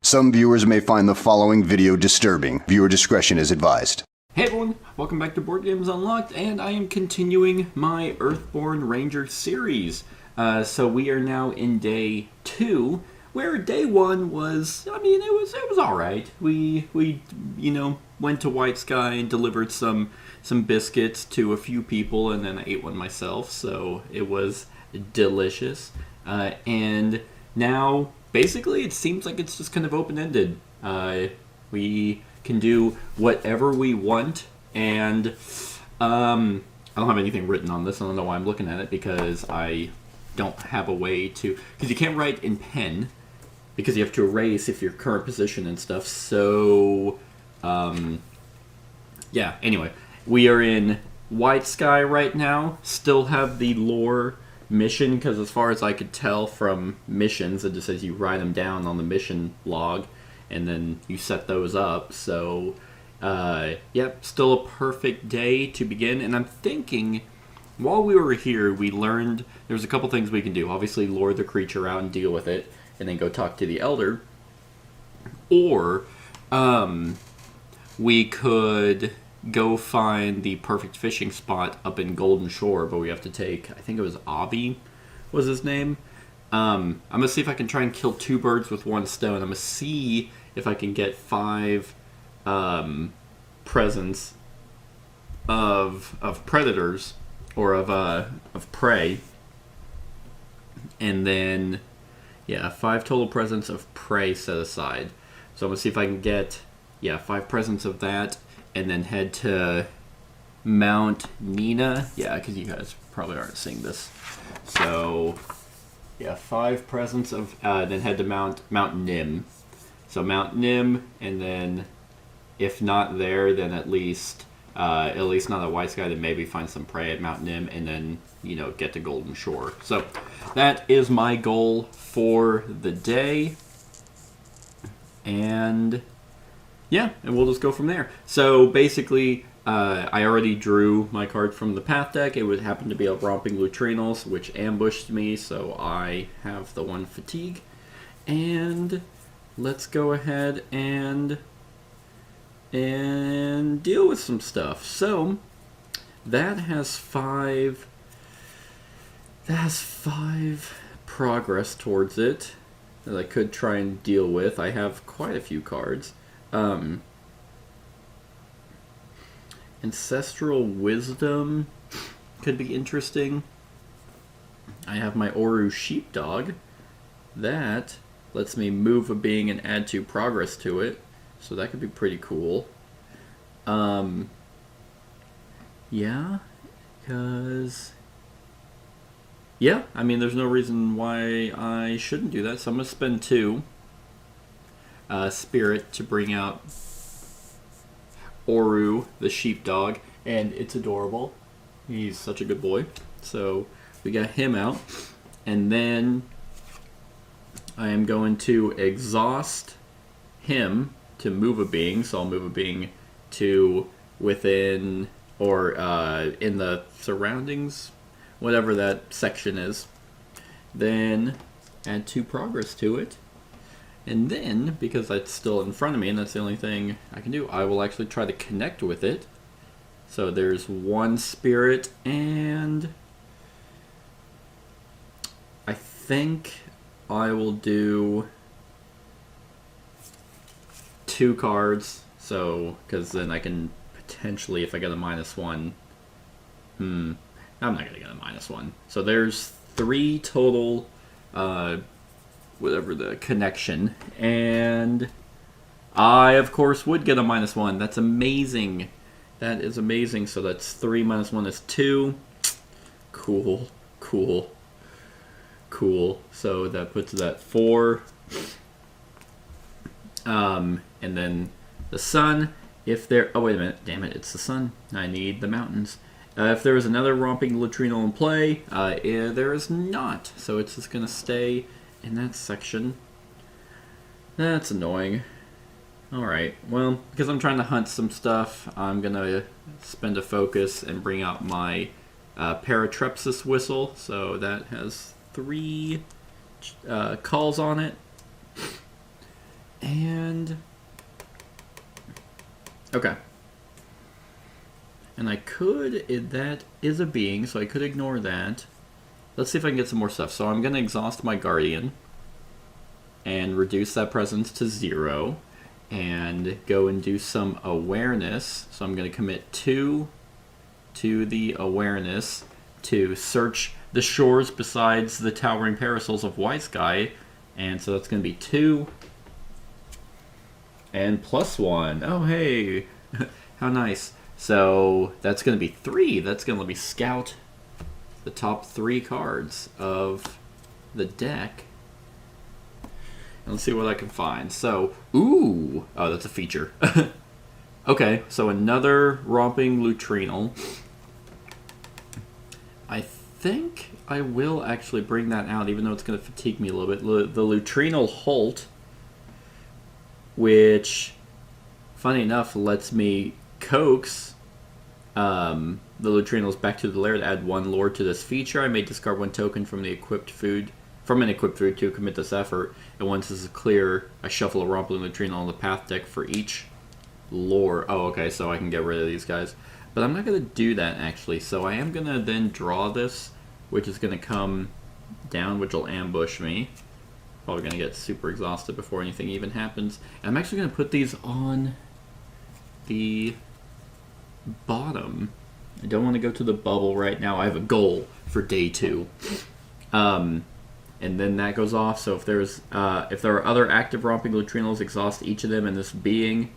Some viewers may find the following video disturbing. Viewer discretion is advised. Hey everyone, welcome back to Board Games Unlocked, and I am continuing my Earthborne Rangers series. So we are now in day 2, where day 1 was, it was alright. We went to White Sky and delivered some biscuits to a few people, and then I ate one myself, so it was delicious. And now, basically, it seems like it's just kind of open-ended. We can do whatever we want, and I don't have anything written on this. I don't know why I'm looking at it, because I don't have a way to... Because you can't write in pen, because you have to erase if your current position and stuff. So, yeah, anyway. We are in White Sky right now. Still have the lore mission, because as far as I could tell from missions, it just says you write them down on the mission log, and then you set those up. So, yep, still a perfect day to begin. And I'm thinking, while we were here, we learned there's a couple things we can do. Obviously, lure the creature out and deal with it, and then go talk to the Elder. Or, we could go find the perfect fishing spot up in Golden Shore, but we have to take, I think it was Avi was his name. I'm going to see if I can try and kill 2 birds with 1 stone. I'm going to see if I can get 5 presents of predators, or of prey. And then, yeah, 5 total presents of prey set aside. So I'm going to see if I can get, 5 presents of that, and then head to Mount Nina. Yeah, because you guys probably aren't seeing this. So, yeah, 5 presents of, then head to Mount Nim. So Mount Nim, and then if not there, then at least not at White Sky, then maybe find some prey at Mount Nim, and then, get to Golden Shore. So that is my goal for the day. And yeah, and we'll just go from there. So basically, I already drew my card from the Path deck. It would happen to be a Romping Lutrinals, which ambushed me, so I have the 1 fatigue. And let's go ahead and deal with some stuff. So that has 5 progress towards it that I could try and deal with. I have quite a few cards. Ancestral Wisdom could be interesting. I have my Oru Sheepdog. That lets me move a being and add 2 progress to it. So that could be pretty cool. Yeah, because... Yeah, I mean, there's no reason why I shouldn't do that. So I'm going to spend 2 Spirit to bring out Oru, the sheepdog, and it's adorable. He's such a good boy. So we got him out. And then I am going to exhaust him to move a being. So I'll move a being to within, or in the surroundings, whatever that section is. Then add 2 progress to it. And then, because that's still in front of me and that's the only thing I can do, I will actually try to connect with it. So there's 1 spirit, and I think I will do 2 cards. So, because then I can potentially, if I get a -1, I'm not going to get a -1. So there's 3 total, whatever the connection, and I, of course, would get a -1. That's amazing. That is amazing. So that's 3 minus 1 is 2. Cool. So that puts it at 4. And then the sun, if there... Oh, wait a minute. Damn it, it's the sun. I need the mountains. If there is another Romping Lutrinal in play, there is not. So it's just going to stay in that section. That's annoying. Alright, well, because I'm trying to hunt some stuff, I'm going to spend a focus and bring out my Paratrepsis whistle. So that has 3 calls on it. And okay. And I could, that is a being, so I could ignore that. Let's see if I can get some more stuff. So I'm going to exhaust my Guardian and reduce that presence to 0 and go and do some awareness. So I'm going to commit 2 to the awareness to search the shores besides the towering parasols of White Sky. And so that's going to be 2 and +1. Oh, hey, how nice. So that's going to be 3. That's going to let me scout the top 3 cards of the deck. And let's see what I can find. So, ooh, oh, that's a feature. Okay, so another Romping Lutrinal. I think I will actually bring that out, even though it's going to fatigue me a little bit. The Lutrinal Holt, which, funny enough, lets me coax the Lutrinals back to the lair to add 1 lore to this feature. I may discard 1 token from the equipped food to commit this effort. And once this is clear, I shuffle a Romping Lutrinal on the path deck for each lore. Oh, okay, so I can get rid of these guys. But I'm not going to do that, actually. So I am going to then draw this, which is going to come down, which will ambush me. Probably going to get super exhausted before anything even happens. And I'm actually going to put these on the bottom. I don't want to go to the bubble right now. I have a goal for day 2. And then that goes off. So if there are other active Romping Lutrinals, exhaust each of them in this being.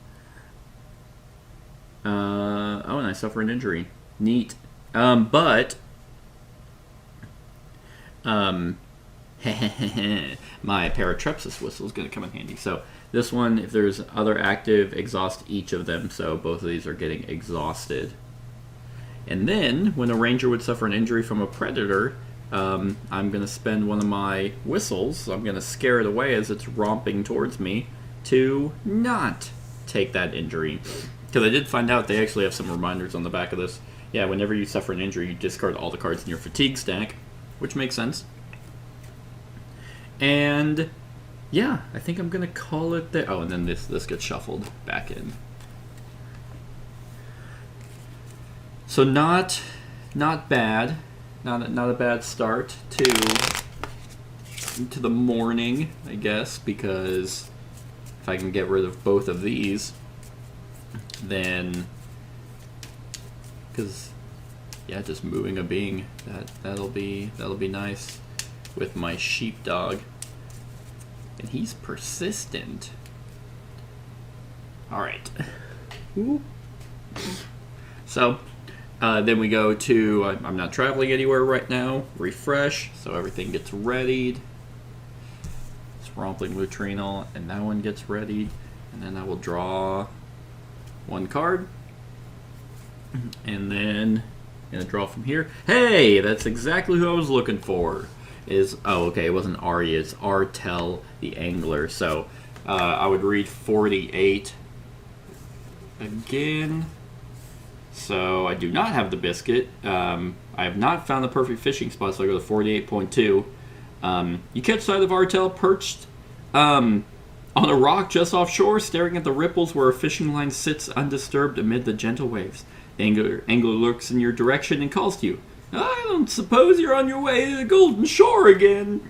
Oh, and I suffer an injury. Neat. But my Paratrepsis whistle is going to come in handy. So this one, if there's other active, exhaust each of them. So both of these are getting exhausted. And then, when a ranger would suffer an injury from a predator, I'm going to spend one of my whistles. So I'm going to scare it away as it's romping towards me to not take that injury. Because I did find out they actually have some reminders on the back of this. Yeah, whenever you suffer an injury, you discard all the cards in your fatigue stack, which makes sense. And yeah, I think I'm going to call it there. Oh, and then this gets shuffled back in. So not bad. Not a bad start to the morning, I guess, because if I can get rid of both of these, then, because yeah, just moving a being, that'll be nice with my sheepdog, and he's persistent. All right. Ooh. So then we go to I'm not traveling anywhere right now. Refresh, so everything gets readied. It's Romping Lutrinal, and that one gets readied, and then I will draw 1 card, and then I'm gonna draw from here. Hey, that's exactly who I was looking for. Oh, okay, it wasn't Arya, it's Artel the Angler. So I would read 48 again. So I do not have the biscuit. I have not found the perfect fishing spot, so I go to 48.2. You catch sight of Artel perched on a rock just offshore, staring at the ripples where a fishing line sits undisturbed amid the gentle waves. The angler looks in your direction and calls to you. I don't suppose you're on your way to the Golden Shore again.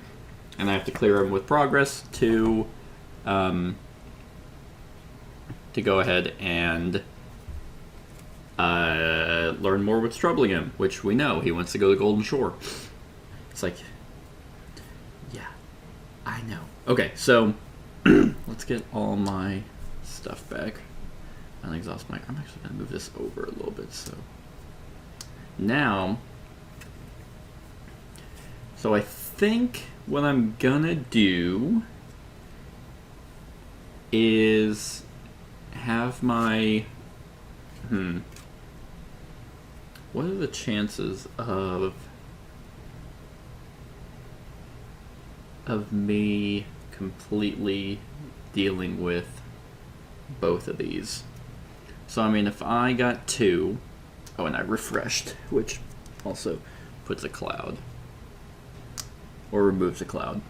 And I have to clear him with progress to go ahead and learn more what's troubling him, which we know he wants to go to the Golden Shore. It's like, yeah, I know. Okay, so let's get all my stuff back and exhaust my. I'm actually going to move this over a little bit. So now, so I think what I'm going to do is have my. What are the chances of me completely dealing with both of these? So I mean, if I got 2, oh, and I refreshed, which also puts a cloud or removes a cloud.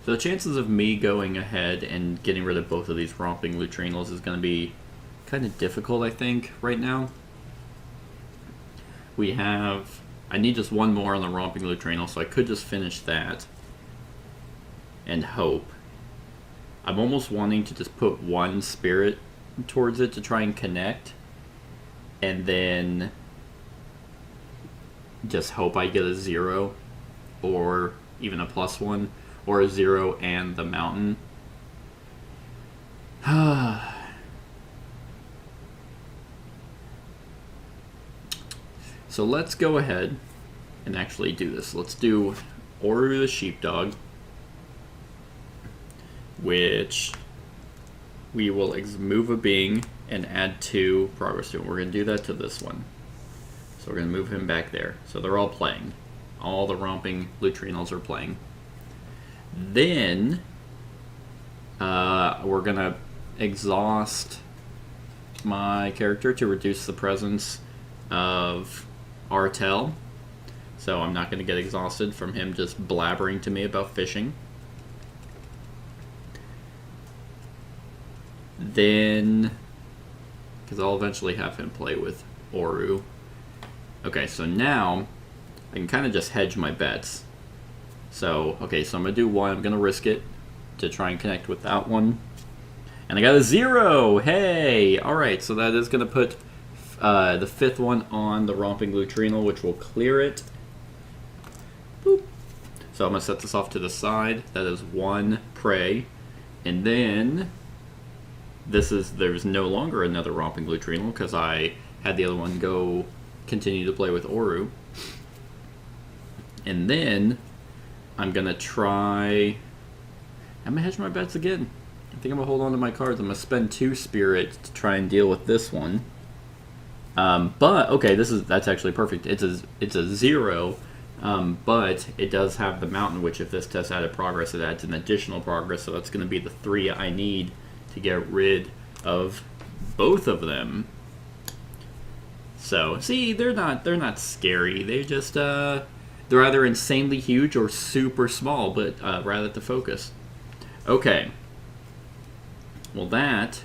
The chances of me going ahead and getting rid of both of these romping Lutrinals is going to be kind of difficult, I think, right now. I need just one more on the romping Lutrinal, so I could just finish that and hope. I'm almost wanting to just put one spirit towards it to try and connect, and then just hope I get a 0 or even a +1 or a 0 and the mountain. So let's go ahead and actually do this. Let's do Oru the sheepdog, which we will move a being and add 2 progress to it. We're going to do that to this one. So we're going to move him back there. So they're all playing. All the romping Lutrinals are playing. Then we're going to exhaust my character to reduce the presence of Artel. So I'm not going to get exhausted from him just blabbering to me about fishing. Then, because I'll eventually have him play with Oru. Okay, so now I can kind of just hedge my bets. So, okay, so I'm going to do 1. I'm going to risk it to try and connect with that one. And I got a 0! Hey! Alright, so that is going to put the 5th one on the romping Lutrinal, which will clear it. Boop. So I'm going to set this off to the side. That is 1 prey. And then there's no longer another romping Lutrinal because I had the other one go continue to play with Oru. And then I'm going to hedge my bets again. I think I'm going to hold on to my cards. I'm going to spend 2 spirits to try and deal with this one. But, okay, that's actually perfect. It's a 0, but it does have the mountain, which if this test added progress, it adds an additional progress, so that's going to be the 3 I need to get rid of both of them. So, see, they're not scary. They just, they're either insanely huge or super small, but rather at the focus. Okay. Well, that's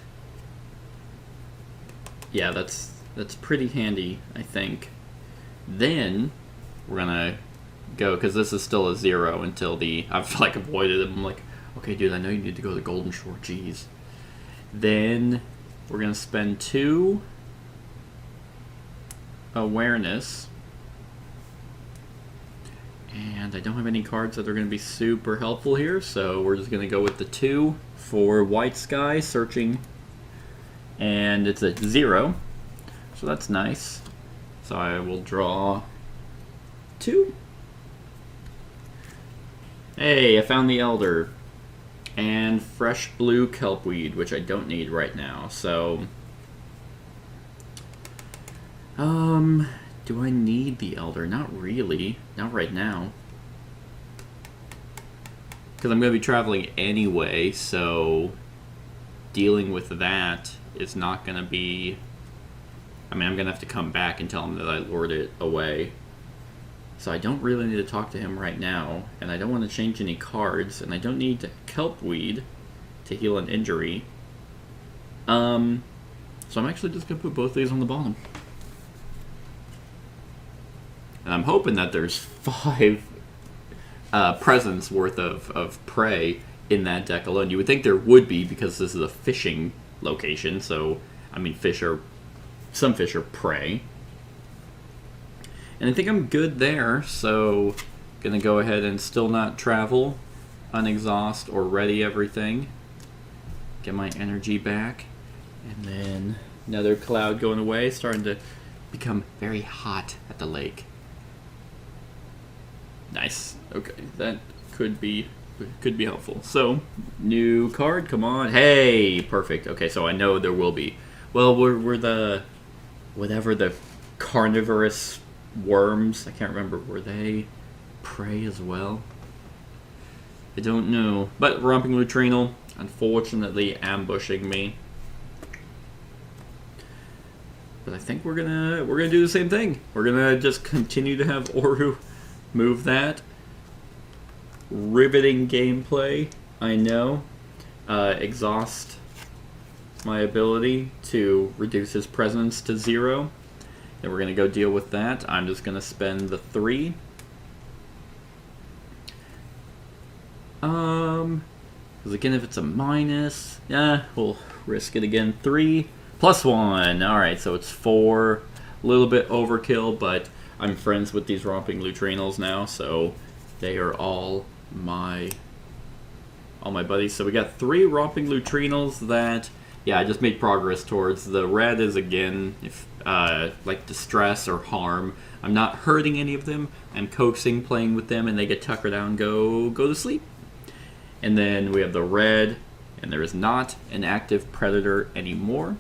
pretty handy, I think. Then we're gonna go, because this is still a 0 until I've like avoided it. I'm like, okay, dude, I know you need to go to Golden Shore. Jeez. Then we're gonna spend 2 awareness, and I don't have any cards that are going to be super helpful here, so we're just going to go with the 2 for White Sky searching, and it's a 0, so that's nice. So I will draw 2. Hey, I found the Elder and fresh blue kelpweed, which I don't need right now. So do I need the Elder? Not really. Not right now. Because I'm going to be traveling anyway, so dealing with that is not going to be... I mean, I'm going to have to come back and tell him that I lured it away. So I don't really need to talk to him right now, and I don't want to change any cards, and I don't need kelpweed to heal an injury. So I'm actually just going to put both of these on the bottom. And I'm hoping that there's 5 presents worth of prey in that deck alone. You would think there would be, because this is a fishing location, so, I mean, some fish are prey. And I think I'm good there, so gonna go ahead and still not travel, unexhaust or ready everything. Get my energy back. And then another cloud going away, starting to become very hot at the lake. Nice. Okay, that could be helpful. So, new card, come on. Hey, perfect. Okay, so I know there will be. Well, we're the whatever the carnivorous worms, I can't remember, were they prey as well? I don't know. But Romping Lutrinal, unfortunately, ambushing me. But I think we're gonna do the same thing. We're gonna just continue to have Oru move that riveting gameplay, I know. Exhaust my ability to reduce his presence to 0. Then we're going to go deal with that. I'm just going to spend the 3. Because again, if it's a minus, yeah, we'll risk it again. 3 plus 1. Alright, so it's 4. A little bit overkill, but I'm friends with these romping neutrinos now, so they are all my buddies. So we got 3 romping neutrinos that, yeah, I just made progress towards. The red is, again, if like distress or harm. I'm not hurting any of them. I'm coaxing, playing with them, and they get tuckered out and go to sleep. And then we have the red, and there is not an active predator anymore.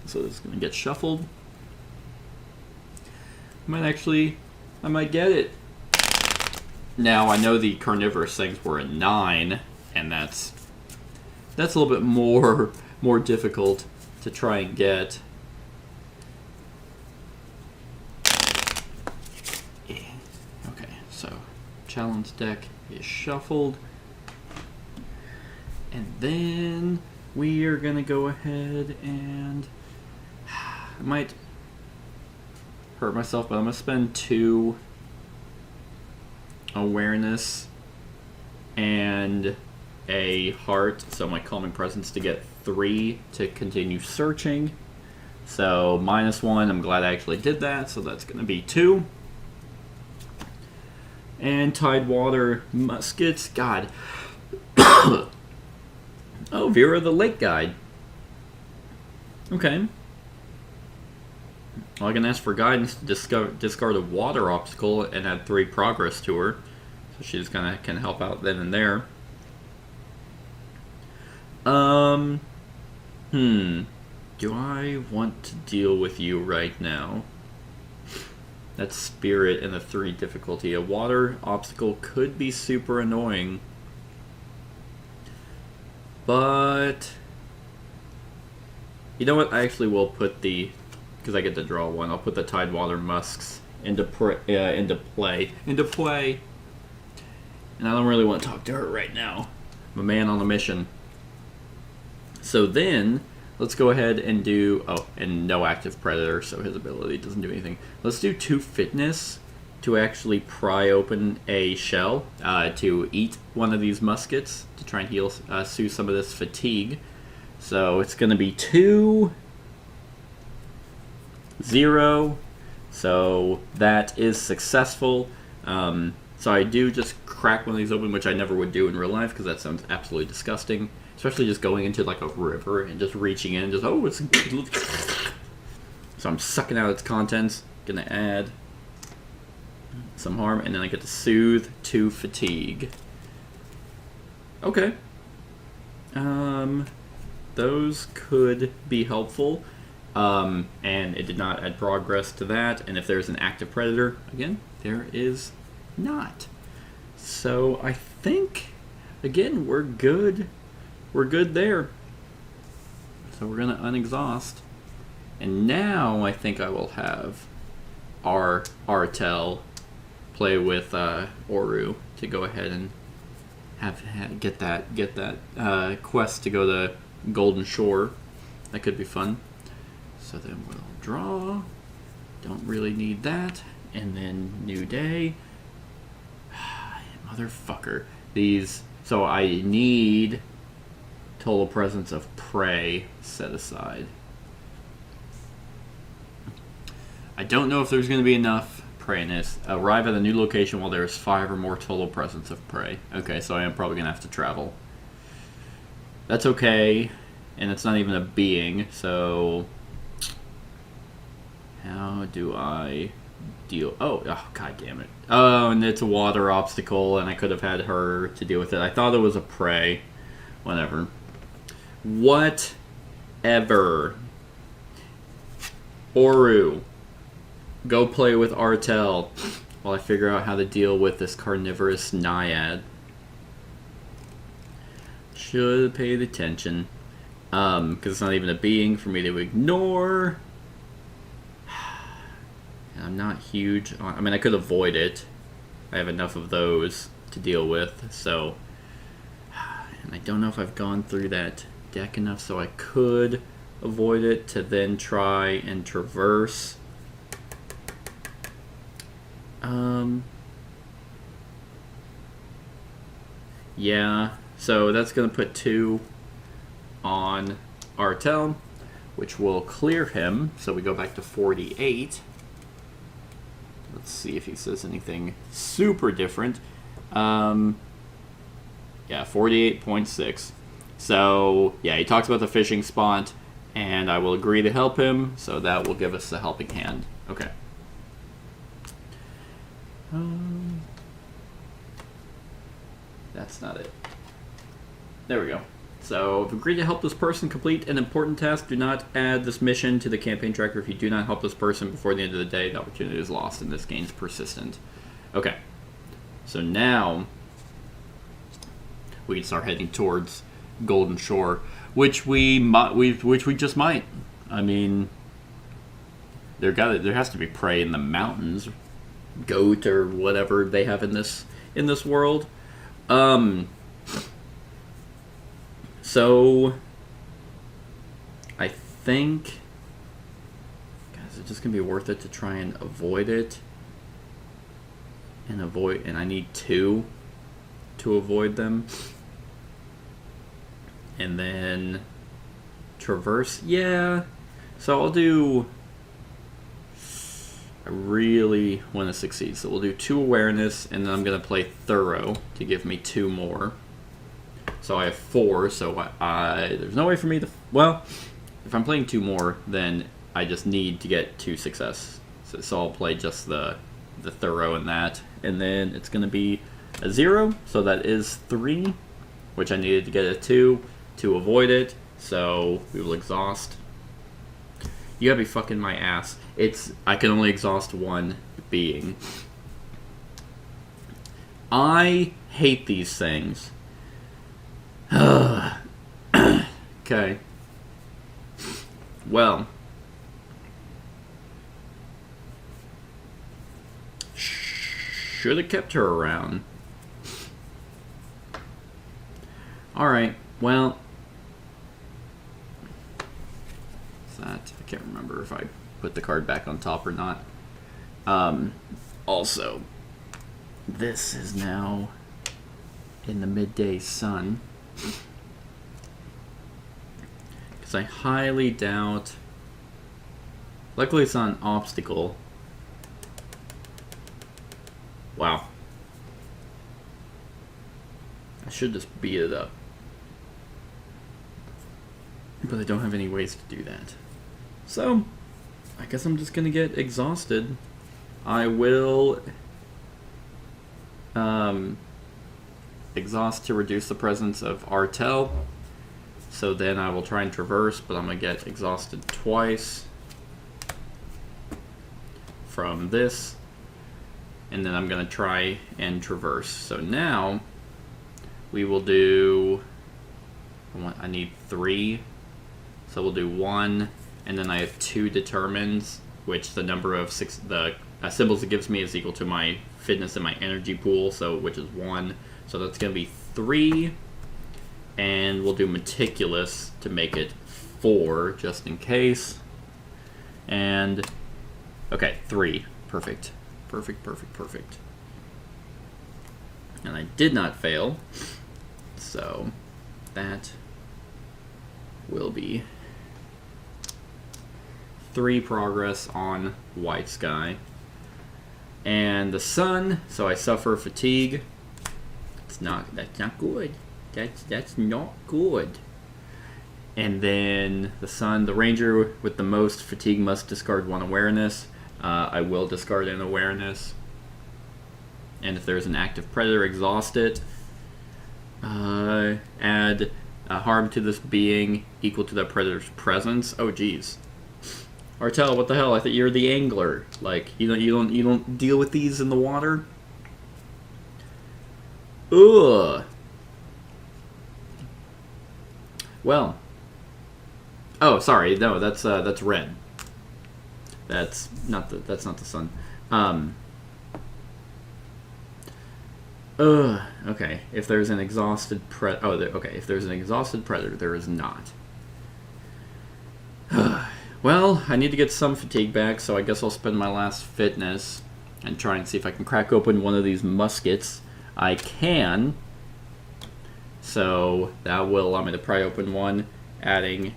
So this is going to get shuffled. I might get it. Now, I know the carnivorous things were a 9, and that's a little bit more difficult to try and get. Yeah. Okay, so challenge deck is shuffled. And then we are going to go ahead and I might hurt myself, but I'm going to spend 2 awareness and a heart, so my calming presence, to get 3 to continue searching. So -1, I'm glad I actually did that, so that's going to be 2. And Tidewater muskets, God. Oh, Vera the Lake Guide. Okay. Well, I can ask for guidance to discard a water obstacle and add 3 progress to her. So she just kind of can help out then and there. Do I want to deal with you right now? That's spirit and a 3 difficulty. A water obstacle could be super annoying. But you know what? I actually will put because I get to draw 1. I'll put the Tidewater musks into play. And I don't really want to talk to her right now. I'm a man on a mission. So then, let's go ahead and do... Oh, and no active predator, so his ability doesn't do anything. Let's do 2 fitness to actually pry open a shell to eat one of these muskets to try and heal, soothe some of this fatigue. So it's going to be 2, 0. So that is successful. So I do just crack one of these open, which I never would do in real life because that sounds absolutely disgusting. Especially just going into like a river and just reaching in, just, oh, it's... So I'm sucking out its contents. Gonna add some harm, and then I get to soothe 2 fatigue. Okay. Those could be helpful. And it did not add progress to that. And if there's an active predator, again, there is not. So I think, again, we're good. We're good there. So we're going to unexhaust. And now I think I will have Artel play with Oru to go ahead and get that quest to go to Golden Shore. That could be fun. So then we'll draw. Don't really need that. And then New Day. Motherfucker. So I need total presence of prey set aside. I don't know if there's going to be enough prey in this. Arrive at a new location while there is 5 or more total presence of prey. Okay, so I am probably going to have to travel. That's okay. And it's not even a being, so... How do I deal... Oh, god damn it. Oh, and it's a water obstacle, and I could have had her to deal with it. I thought it was a prey. Whatever. Whatever. Oru. Go play with Artel while I figure out how to deal with this carnivorous naiad. Should have paid attention. Because it's not even a being for me to ignore. And I'm not huge on... I mean, I could avoid it. I have enough of those to deal with. So, and I don't know if I've gone through that deck enough, so I could avoid it to then try and traverse. Yeah, so that's going to put 2 on Artel, which will clear him. So we go back to 48. Let's see if he says anything super different. Yeah, 48.6. So, yeah, he talks about the fishing spot, and I will agree to help him, so that will give us the helping hand. Okay. That's not it. There we go. So, if agreed to help this person complete an important task, do not add this mission to the campaign tracker. If you do not help this person before the end of the day, the opportunity is lost, and this gains persistent. Okay. So now, we can start heading towards Golden Shore, which we just might. I mean, there has to be prey in the mountains, goat or whatever they have in this world. So I think, guys, it's just gonna be worth it to try and avoid it, and I need 2 to avoid them, and then traverse. Yeah, so I'll do. I really want to succeed, so we'll do 2 awareness, and then I'm going to play thorough to give me 2 more. So I have 4, so there's no way for me to... Well, if I'm playing 2 more, then I just need to get 2 success. So I'll play just the thorough in that, and then it's going to be a 0, so that is 3, which I needed to get a 2 to avoid it, so we will exhaust. You gotta be fucking my ass. I can only exhaust 1 being. I hate these things. Okay. Well. Should have kept her around. Alright, well. That I can't remember if I put the card back on top or not. Also, this is now in the midday sun, because I highly doubt. Luckily, it's not an obstacle. Wow. I should just beat it up, but I don't have any ways to do that. So, I guess I'm just gonna get exhausted. I will exhaust to reduce the presence of Artel. So then I will try and traverse, but I'm gonna get exhausted twice from this. And then I'm gonna try and traverse. So now we will do, I need 3. So we'll do 1. And then I have 2 determines, which the number of the symbols it gives me is equal to my fitness and my energy pool, so which is 1. So that's going to be 3. And we'll do meticulous to make it 4, just in case. And, okay, 3. Perfect. Perfect, perfect, perfect. And I did not fail. So that will be 3 progress on White Sky. And the sun, so I suffer fatigue. That's not good. That's not good. And then the sun, the ranger with the most fatigue must discard 1 awareness. I will discard an awareness. And if there's an active predator, exhaust it. Add harm to this being equal to that predator's presence. Oh, geez. Artel, what the hell? I thought you're the angler. Like, you don't deal with these in the water? Ugh. Well. Oh, sorry. No, that's red. That's not the sun. Okay. If there's an exhausted okay. If there's an exhausted predator, there is not. Well, I need to get some fatigue back, so I guess I'll spend my last fitness and try and see if I can crack open one of these muskets. I can. So that will allow me to pry open one, adding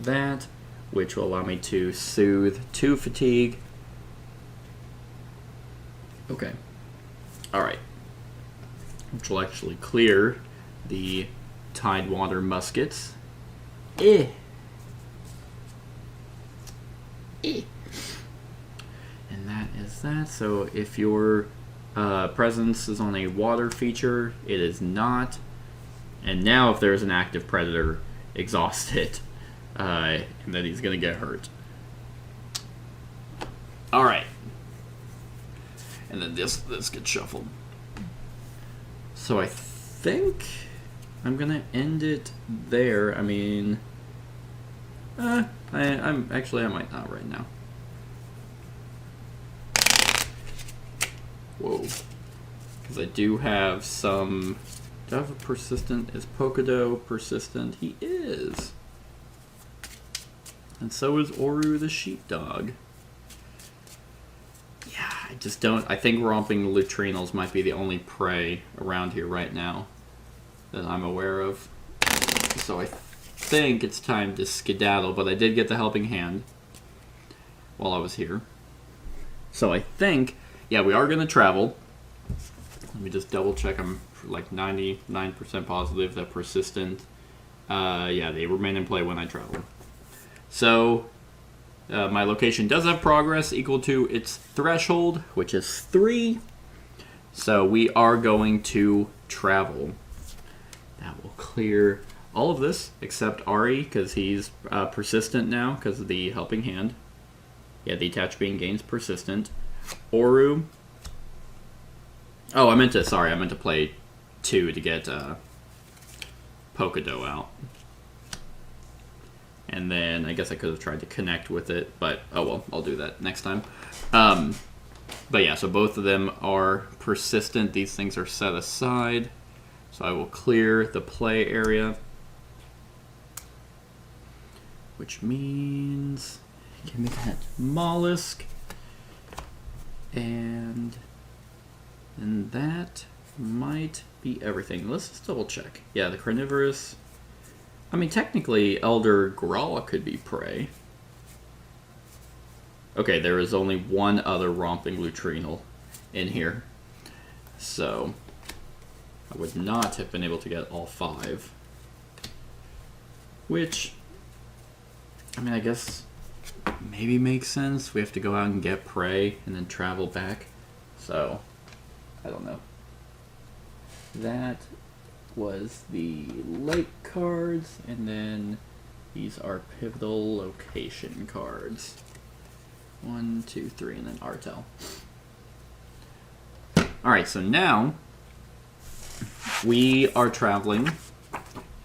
that, which will allow me to soothe 2 fatigue. Okay. Alright. Which will actually clear the Tidewater muskets. And that is that. So if your presence is on a water feature, it is not. And now if there's an active predator, exhaust it. And then he's going to get hurt. Alright. And then this gets shuffled. So I think I'm going to end it there. I mean... I might not right now. Whoa. Because I do have some... Do I have a persistent? Is Pokado persistent? He is. And so is Oru the sheepdog. Yeah, I just don't... I think romping Lutrinals might be the only prey around here right now that I'm aware of. So I think it's time to skedaddle, but I did get the helping hand while I was here. So I think... Yeah, we are going to travel. Let me just double check. I'm like 99% positive that persistent... yeah, they remain in play when I travel. So, my location does have progress equal to its threshold, which is 3. So we are going to travel. That will clear all of this, except Ari, because he's persistent now, because of the helping hand. Yeah, the attached being gains persistent. Oru. Oh, I meant to play 2 to get Pokado out. And then I guess I could have tried to connect with it, but oh well, I'll do that next time. But yeah, so both of them are persistent. These things are set aside. So I will clear the play area. Which means... Give me that mollusk. And that might be everything. Let's just double check. Yeah, the carnivorous... I mean, technically, Elder Grawl could be prey. Okay, there is only one other romping Lutrinal in here. So, I would not have been able to get all 5. Which, I mean, I guess maybe makes sense. We have to go out and get prey and then travel back. So, I don't know. That was the lake cards, and then these are pivotal location cards. 1, 2, 3, and then Artel. Alright, so now we are traveling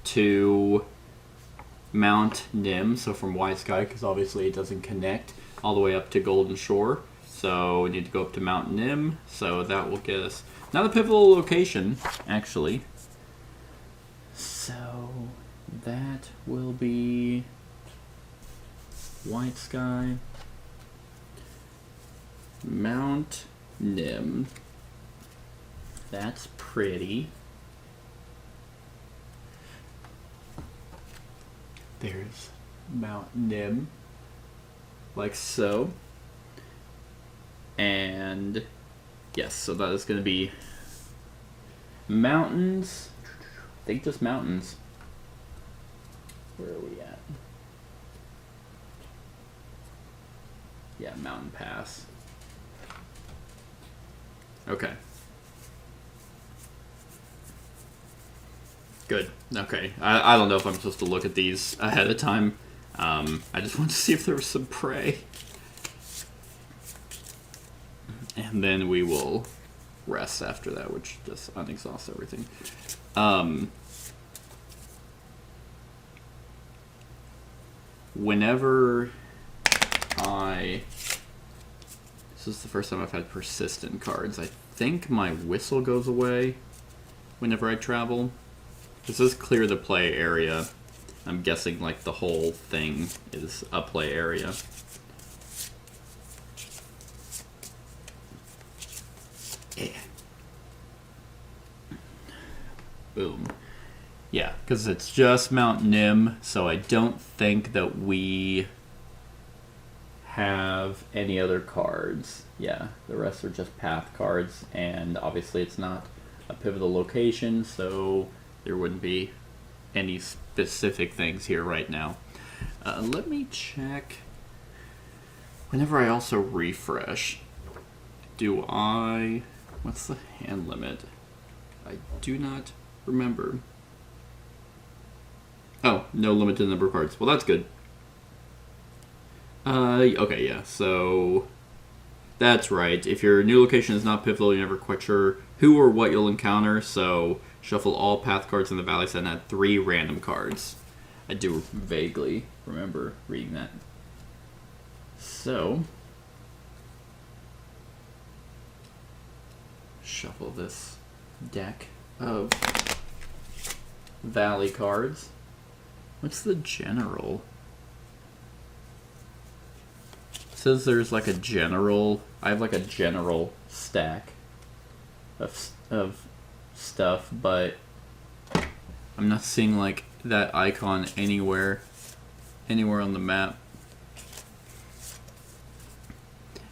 to Mount Nim, so from White Sky, because obviously it doesn't connect, all the way up to Golden Shore. So we need to go up to Mount Nim, so that will get us... Not a pivotal location, actually. So that will be White Sky, Mount Nim. That's pretty. There's Mount Nim, like so. And yes, so that is going to be mountains. I think just mountains. Where are we at? Yeah, Mountain Pass. Okay. Good. Okay. I don't know if I'm supposed to look at these ahead of time. I just wanted to see if there was some prey. And then we will rest after that, which just unexhausts everything. Whenever I This is the first time I've had persistent cards. I think my whistle goes away whenever I travel. This is clear the play area. I'm guessing like the whole thing is a play area. Yeah. Boom. Yeah, because it's just Mount Nim, so I don't think that we have any other cards. Yeah, the rest are just path cards, and obviously it's not a pivotal location, so there wouldn't be any specific things here right now. Let me check. Whenever I also refresh, what's the hand limit? I do not remember. Oh, no limited number of cards. Well, that's good. Okay, yeah, so that's right. If your new location is not pivotal, you're never quite sure who or what you'll encounter, so shuffle all path cards in the valley set and add 3 random cards. I do vaguely remember reading that. So, shuffle this deck of valley cards. What's the general? It says there's like a general. I have like a general stack of stuff, but I'm not seeing like that icon anywhere on the map.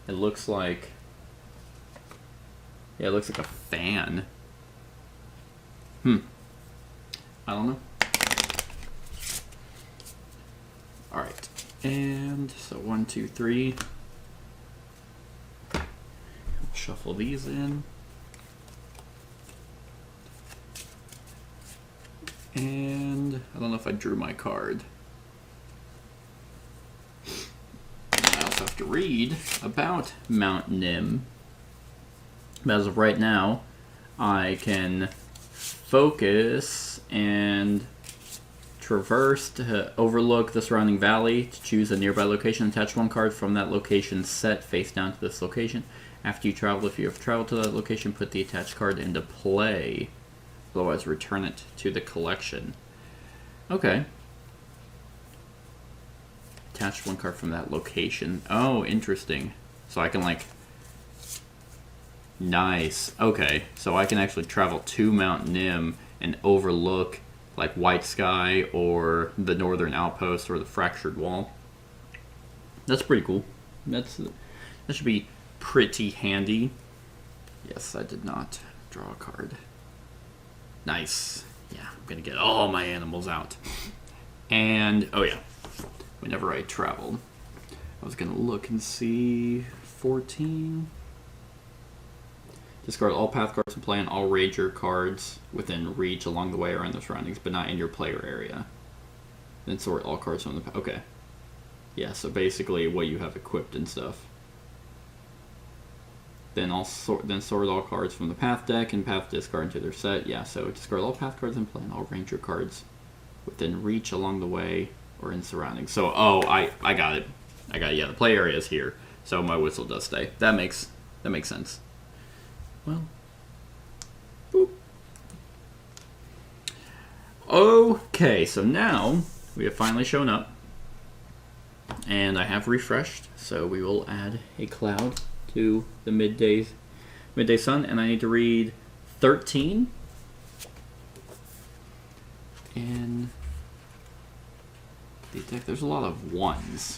It looks like, yeah, it looks like a fan. I don't know. Alright, and so 1, 2, 3. Shuffle these in. And I don't know if I drew my card. I also have to read about Mount Nim. But as of right now, I can focus and traverse to overlook the surrounding valley, to choose a nearby location, attach 1 card from that location set face down to this location. After you travel, if you have traveled to that location, put the attached card into play. Otherwise, return it to the collection. Okay. Attach 1 card from that location. Oh, interesting. So I can like... Nice. Okay, so I can actually travel to Mount Nim and overlook like White Sky or the Northern Outpost or the Fractured Wall. That's pretty cool. That should be pretty handy. Yes, I did not draw a card. Nice. Yeah, I'm gonna get all my animals out. And, oh yeah, whenever I traveled, I was gonna look and see 14. Discard all path cards and play on all ranger cards within reach along the way or in the surroundings, but not in your player area. Then sort all cards from the path. Okay. Yeah, so basically what you have equipped and stuff. Then sort all cards from the path deck and path discard into their set. Yeah, so discard all path cards and play on all ranger cards within reach along the way or in surroundings. So, oh, I got it. Yeah, the play area is here. So my whistle does stay. That makes sense. Well, boop. Okay, so now we have finally shown up, and I have refreshed, so we will add a cloud to the midday sun, and I need to read 13 in the deck. There's a lot of ones.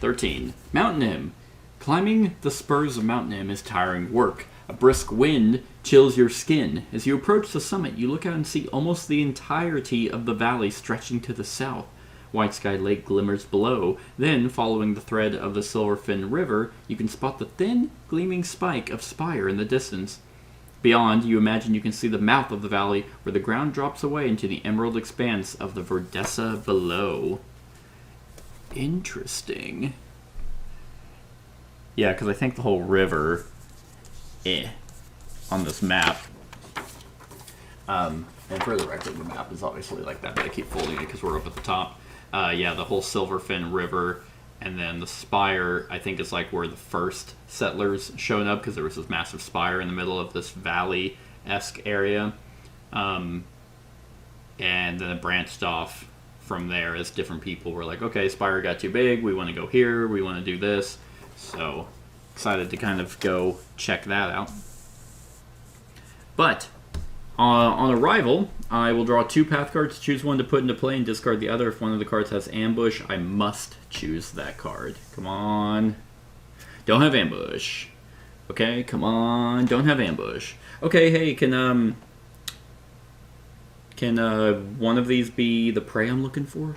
13. Mount Nim. Climbing the spurs of Mount Nim is tiring work. A brisk wind chills your skin. As you approach the summit, you look out and see almost the entirety of the valley stretching to the south. White Sky Lake glimmers below. Then, following the thread of the Silverfin River, you can spot the thin, gleaming spike of spire in the distance. Beyond, you imagine you can see the mouth of the valley, where the ground drops away into the emerald expanse of the Verdessa below. Interesting. Yeah, because I think the whole river... on this map. And for the record, the map is obviously like that, but I keep folding it because we're up at the top. Yeah, the whole Silverfin River And then the spire, I think, is like where the first settlers showed up, because there was this massive spire in the middle of this valley-esque area. And then it branched off from there as different people were like, okay, spire got too big, we want to go here, we want to do this. So excited to kind of go check that out. But on arrival, I will draw 2 path cards, choose one to put into play, and discard the other. If one of the cards has ambush, I must choose that card. Come on. Don't have ambush. Okay, come on. Don't have ambush. Okay, hey, can one of these be the prey I'm looking for?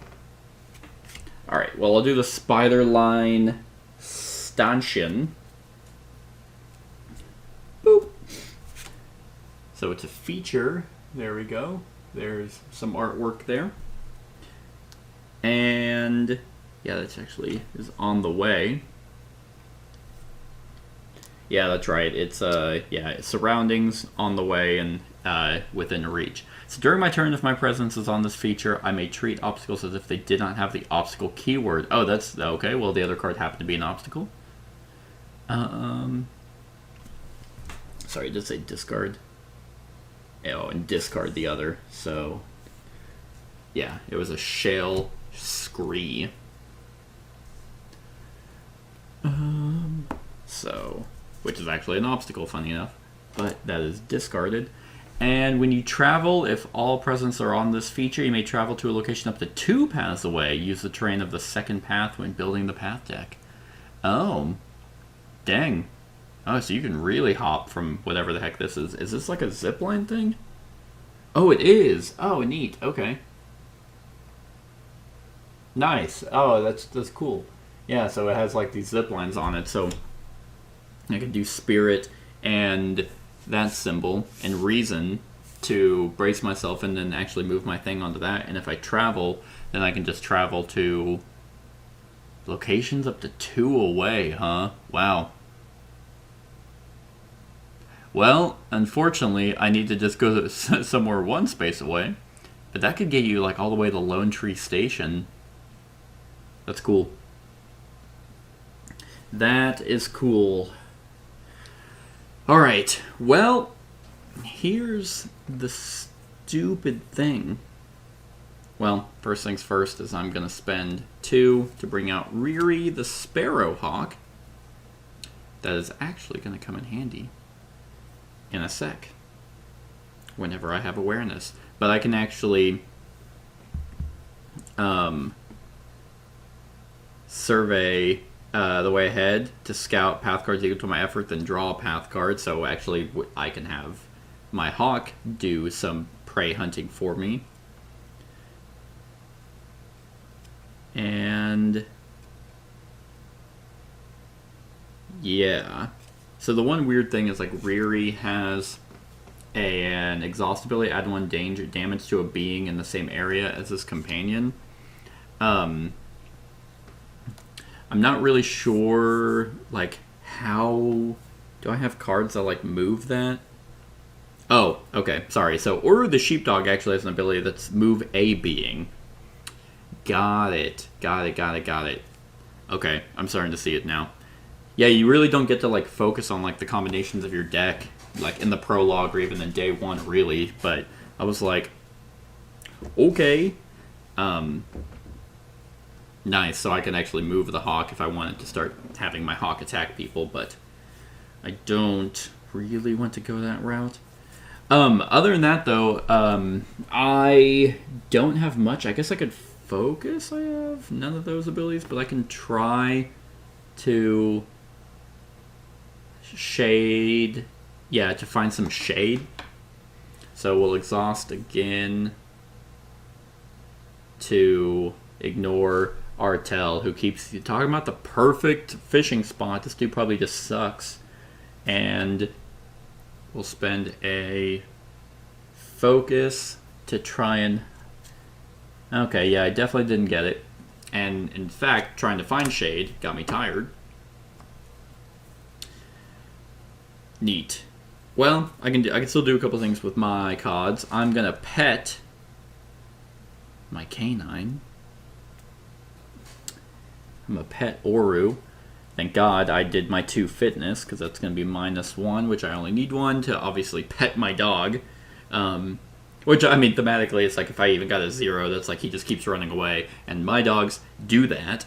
Alright, well, I'll do the spider line stanchion. Boop. So it's a feature. There we go. There's some artwork there. And yeah, that's actually is on the way. Yeah, that's right. It's surroundings on the way and within reach. So during my turn, if my presence is on this feature, I may treat obstacles as if they did not have the obstacle keyword. Oh, that's okay. Well, the other card happened to be an obstacle. Sorry, it did say discard. Oh, and discard the other. So, yeah, it was a shale scree. So, which is actually an obstacle, funny enough. But that is discarded. And when you travel, if all presents are on this feature, you may travel to a location up to 2 paths away. Use the terrain of the second path when building the path deck. Oh, dang. Oh, so you can really hop from whatever the heck this is. Is this like a zipline thing? Oh, it is. Oh, neat. Okay. Nice. Oh, that's cool. Yeah, so it has like these zip lines on it. So I can do spirit and that symbol and reason to brace myself and then actually move my thing onto that. And if I travel, then I can just travel to locations up to 2 away, huh? Wow. Well, unfortunately, I need to just go somewhere 1 space away. But that could get you like all the way to Lone Tree Station. That's cool. That is cool. Alright, well, here's the stupid thing. Well, first things first is I'm going to spend 2 to bring out Riri the Sparrowhawk. That is actually going to come in handy in a sec, whenever I have awareness. But I can actually survey the way ahead to scout path cards equal to my effort, then draw a path card. So actually I can have my hawk do some prey hunting for me. And yeah. So the one weird thing is like Riri has an exhaust ability, add 1 damage to a being in the same area as his companion. I'm not really sure like how do I have cards that like move that? Oh, okay, sorry. So Order of the Sheepdog actually has an ability that's move a being. Got it. Okay, I'm starting to see it now. Yeah, you really don't get to like focus on like the combinations of your deck like in the prologue or even in day 1 really, but I was like, okay. Nice, so I can actually move the hawk if I wanted to start having my hawk attack people, but I don't really want to go that route. Other than that though, I don't have much. I guess I could focus. I have none of those abilities, but I can try to shade, yeah, to find some shade. So we'll exhaust again to ignore Artel, who keeps talking about the perfect fishing spot. This dude probably just sucks. And we'll spend a focus to try and... Okay, yeah, I definitely didn't get it. And in fact, trying to find shade got me tired. Neat. Well, I can still do a couple things with my cards. I'm gonna pet my canine. I'm a pet Oru. Thank God I did my 2 fitness, because that's going to be -1, which I only need 1 to obviously pet my dog. Which, I mean, thematically, it's like if I even got a 0, that's like he just keeps running away. And my dogs do that.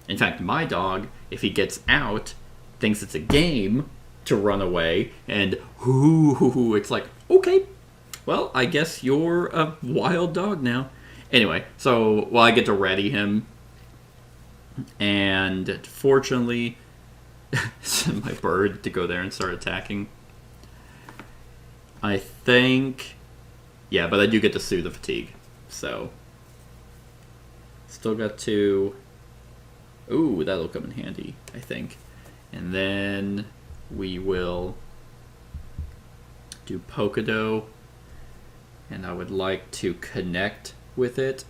In fact, my dog, if he gets out, thinks it's a game to run away. And it's like, okay, well, I guess you're a wild dog now. Anyway, so, well, I get to ready him. And fortunately, send my bird to go there and start attacking. I think... Yeah, but I do get to soothe the fatigue. So, still got to... Ooh, that'll come in handy, I think. And then we will do Pokado. And I would like to connect with it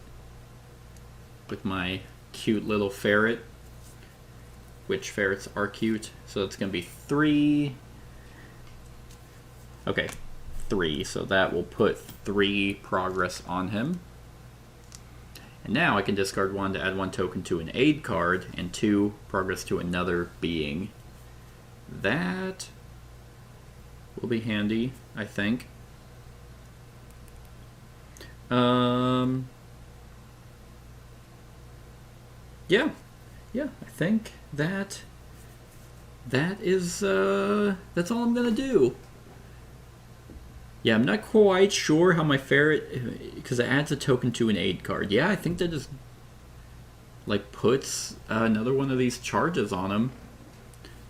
with my cute little ferret. Which ferrets are cute. So it's going to be 3. Okay, 3. So that will put 3 progress on him. And now I can discard 1 to add 1 token to an aid card and 2 progress to another being. That will be handy, I think. Yeah, I think that is that's all I'm gonna do. Yeah, I'm not quite sure how my ferret, because it adds a token to an aid card. Yeah, I think that just like puts another one of these charges on him.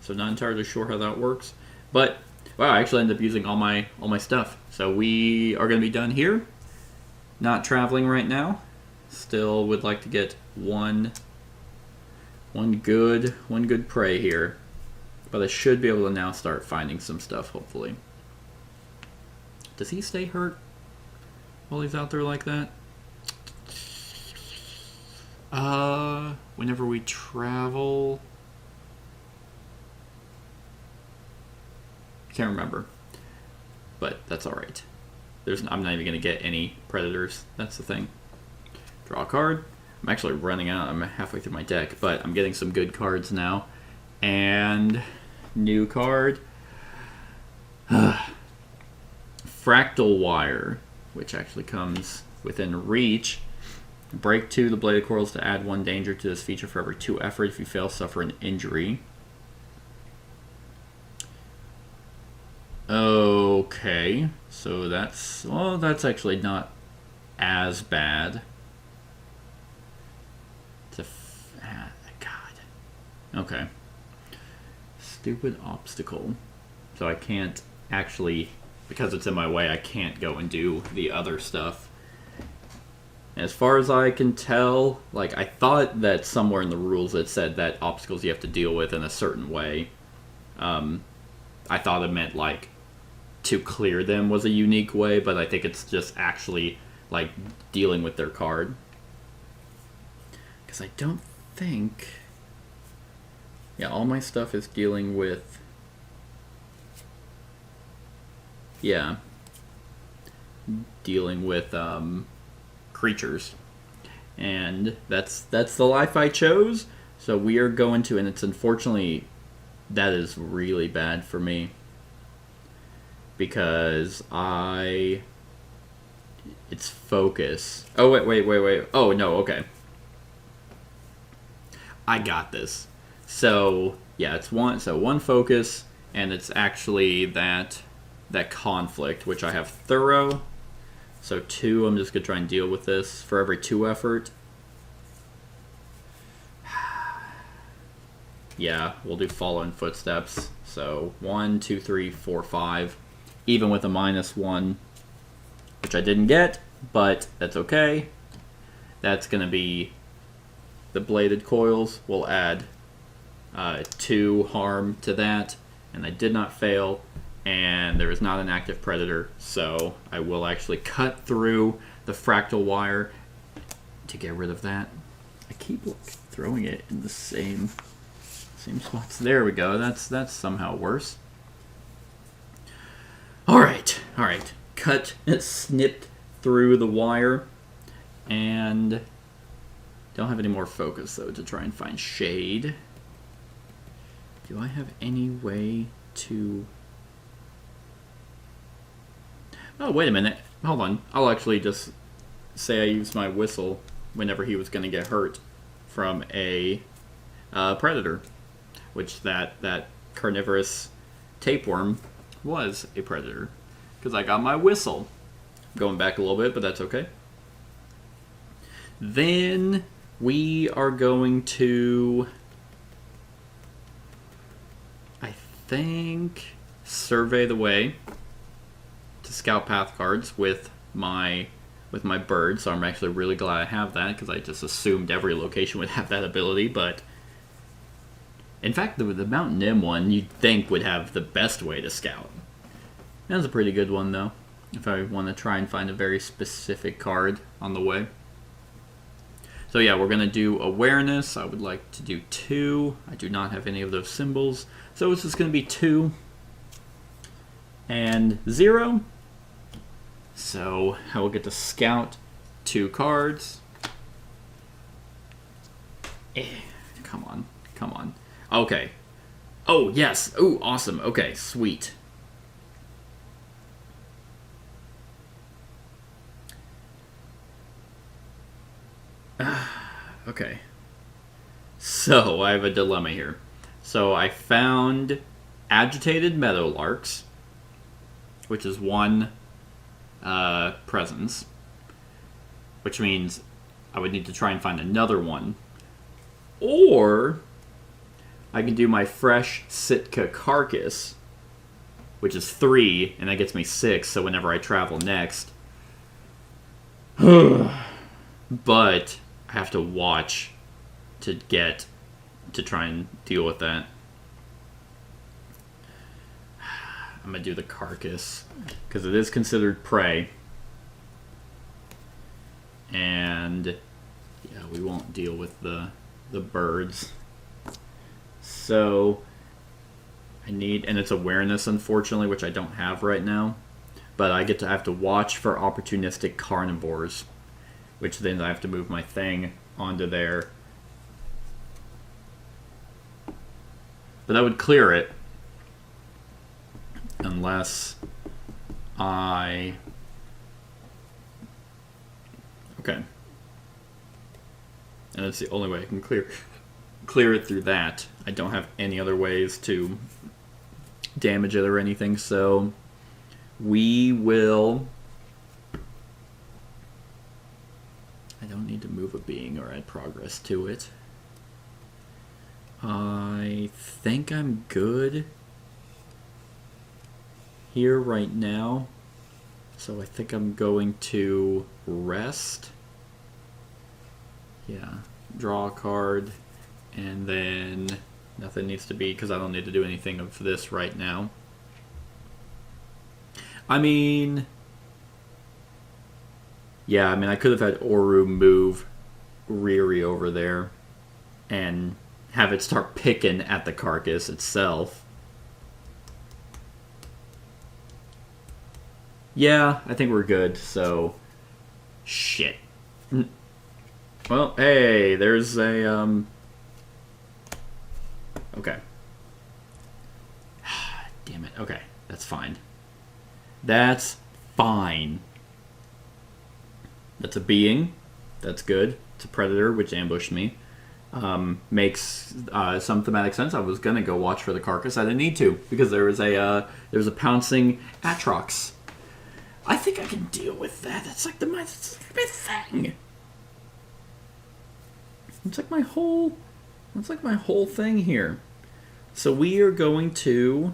So not entirely sure how that works, but wow, I actually ended up using all my stuff. So we are gonna be done here. Not traveling right now. Still would like to get one good prey here, but I should be able to now start finding some stuff, hopefully. Does he stay hurt while he's out there like that? Whenever we travel, can't remember, but that's all right. I'm not even gonna get any predators. That's the thing. Draw a card. I'm actually running out. I'm halfway through my deck, but I'm getting some good cards now. And new card. Fractal Wire, which actually comes within reach. Break 2 the Bladed Corals to add 1 danger to this feature for every 2 effort. If you fail, suffer an injury. Okay, so that's actually not as bad. God. Okay. Stupid obstacle. So I can't actually, because it's in my way, I can't go and do the other stuff. As far as I can tell, like, I thought that somewhere in the rules it said that obstacles you have to deal with in a certain way. I thought it meant, like, to clear them was a unique way, but I think it's just actually, like, dealing with their card. Because I don't think... Yeah, all my stuff is dealing with... Yeah. Dealing with, creatures. And that's the life I chose. So we are going to, and it's unfortunately, that is really bad for me. Because it's focus. Oh, wait. Oh, no, okay. I got this. So, yeah, it's one focus, and it's actually that conflict, which I have thorough. So 2, I'm just going to try and deal with this for every 2 effort. Yeah, we'll do following footsteps. So 1, 2, 3, 4, 5. Even with a -1, which I didn't get, but that's okay. That's going to be the Bladed Coils. We'll add 2 harm to that, and I did not fail, and there is not an active predator, so I will actually cut through the Fractal Wire to get rid of that. I keep throwing it in the same spots. There we go. That's somehow worse. All right. Snipped through the wire, and Don't have any more focus, though, to try and find shade. Do I have any way to... Oh, wait a minute. Hold on. I'll actually just say I used my whistle whenever he was going to get hurt from a predator, which that carnivorous tapeworm was a predator, because I got my whistle. Going back a little bit, but that's okay. Then we are going to, I think, survey the way to scout path cards with my bird. So I'm actually really glad I have that, because I just assumed every location would have that ability. But in fact, the Mount Nim one you'd think would have the best way to scout. That's a pretty good one, though, if I want to try and find a very specific card on the way. So yeah, we're going to do awareness. I would like to do 2. I do not have any of those symbols. So it's just going to be 2 and 0. So I will get to scout 2 cards. Come on, come on. Okay. Oh, yes. Oh, awesome. Okay, sweet. Okay. So, I have a dilemma here. So, I found agitated meadowlarks, which is 1 presence, which means I would need to try and find another one. Or I can do my fresh Sitka carcass, which is 3, and that gets me 6, so whenever I travel next. But I have to watch to try and deal with that. I'm going to do the carcass, because it is considered prey. And yeah, we won't deal with the birds. So I need, and it's awareness, unfortunately, which I don't have right now. But I have to watch for opportunistic carnivores, which then I have to move my thing onto there. But that would clear it, unless I... Okay. And that's the only way I can clear it through that. I don't have any other ways to damage it or anything, so we will... I don't need to move a being or add progress to it. I think I'm good here right now. So I think I'm going to rest. Yeah, draw a card, and then nothing needs to be, because I don't need to do anything of this right now. I mean, yeah, I could have had Oru move Riri over there and have it start picking at the carcass itself. Yeah, I think we're good, so... Shit. Well, hey, there's a, Okay. Damn it. Okay, that's fine. That's fine. That's a being. That's good. It's a predator, which ambushed me. Makes some thematic sense. I was gonna go watch for the carcass. I didn't need to, because there was a pouncing Atrox. I think I can deal with that. That's like my thing. It's like my whole thing here. So we are going to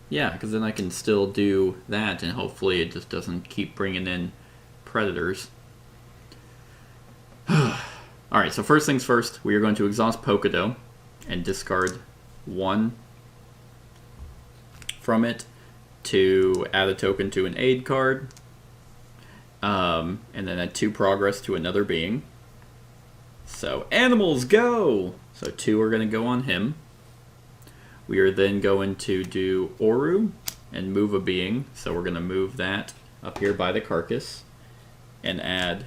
yeah, because then I can still do that, and hopefully it just doesn't keep bringing in predators. Alright, so first things first, we are going to exhaust Pokedo and discard 1 from it to add a token to an aid card, and then add 2 progress to another being. So, animals, go! So 2 are going to go on him. We are then going to do Oru and move a being. So we're going to move that up here by the carcass and add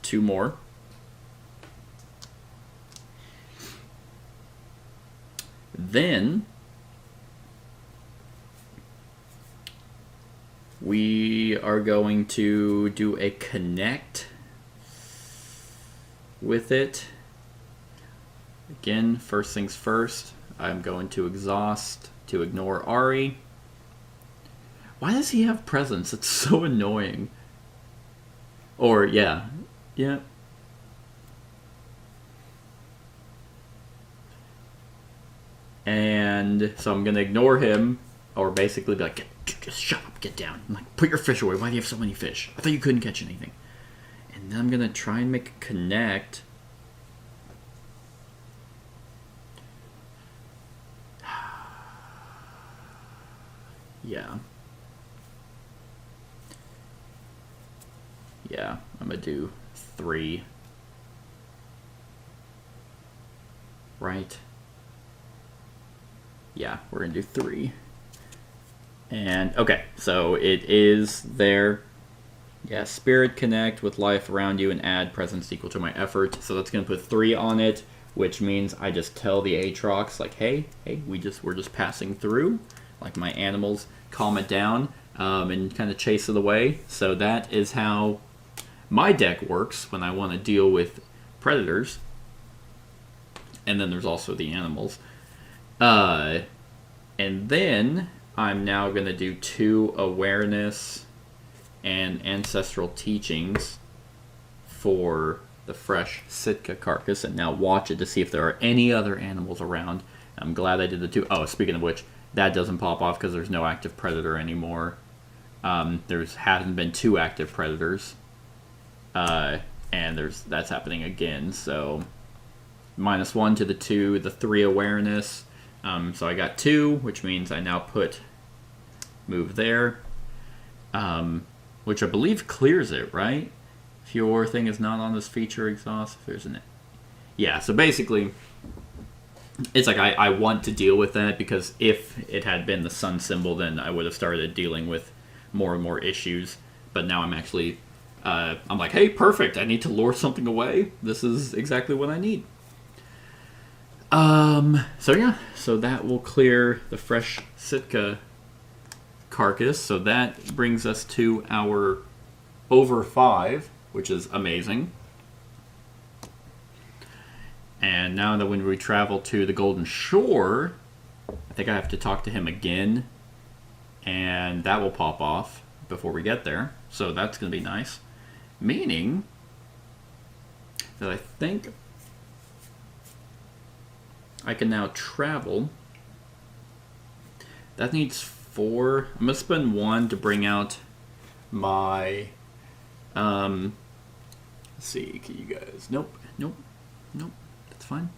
2 more. Then we are going to do a connect with it. Again, first things first, I'm going to exhaust to ignore Ari. Why does he have presence? It's so annoying. Or, yeah. And so I'm going to ignore him, or basically be like, just shut up, get down. I'm like, put your fish away. Why do you have so many fish? I thought you couldn't catch anything. And then I'm going to try and make a connect. Yeah, I'm going to do 3. Right? Yeah, we're going to do 3. And, okay, so it is there. Yeah, spirit connect with life around you and add presence equal to my effort. So that's going to put 3 on it, which means I just tell the Aatrox, like, hey, we're just passing through. Like, my animals calm it down and kind of chase it away. So that is how my deck works when I want to deal with predators. And then there's also the animals. And then I'm now going to do 2 awareness and ancestral teachings for the fresh Sitka carcass, and now watch it to see if there are any other animals around. I'm glad I did the 2. Oh, speaking of which, that doesn't pop off because there's no active predator anymore. Hasn't been 2 active predators, and that's happening again. So -1 to the 2, the 3 awareness. So I got 2, which means I now move there, which I believe clears it, right? If your thing is not on this feature, exhaust. If there's an, yeah. So basically, it's like I want to deal with that, because if it had been the sun symbol, then I would have started dealing with more and more issues. But now I'm actually, I'm like, hey, perfect. I need to lure something away. This is exactly what I need. So yeah, so that will clear the fresh Sitka carcass. So that brings us to our over 5, which is amazing. And now that when we travel to the Golden Shore, I think I have to talk to him again, and that will pop off before we get there. So that's going to be nice. Meaning that I think I can now travel. That needs 4. I'm going to spend 1 to bring out my... let's see, can you guys... Nope. That's fine.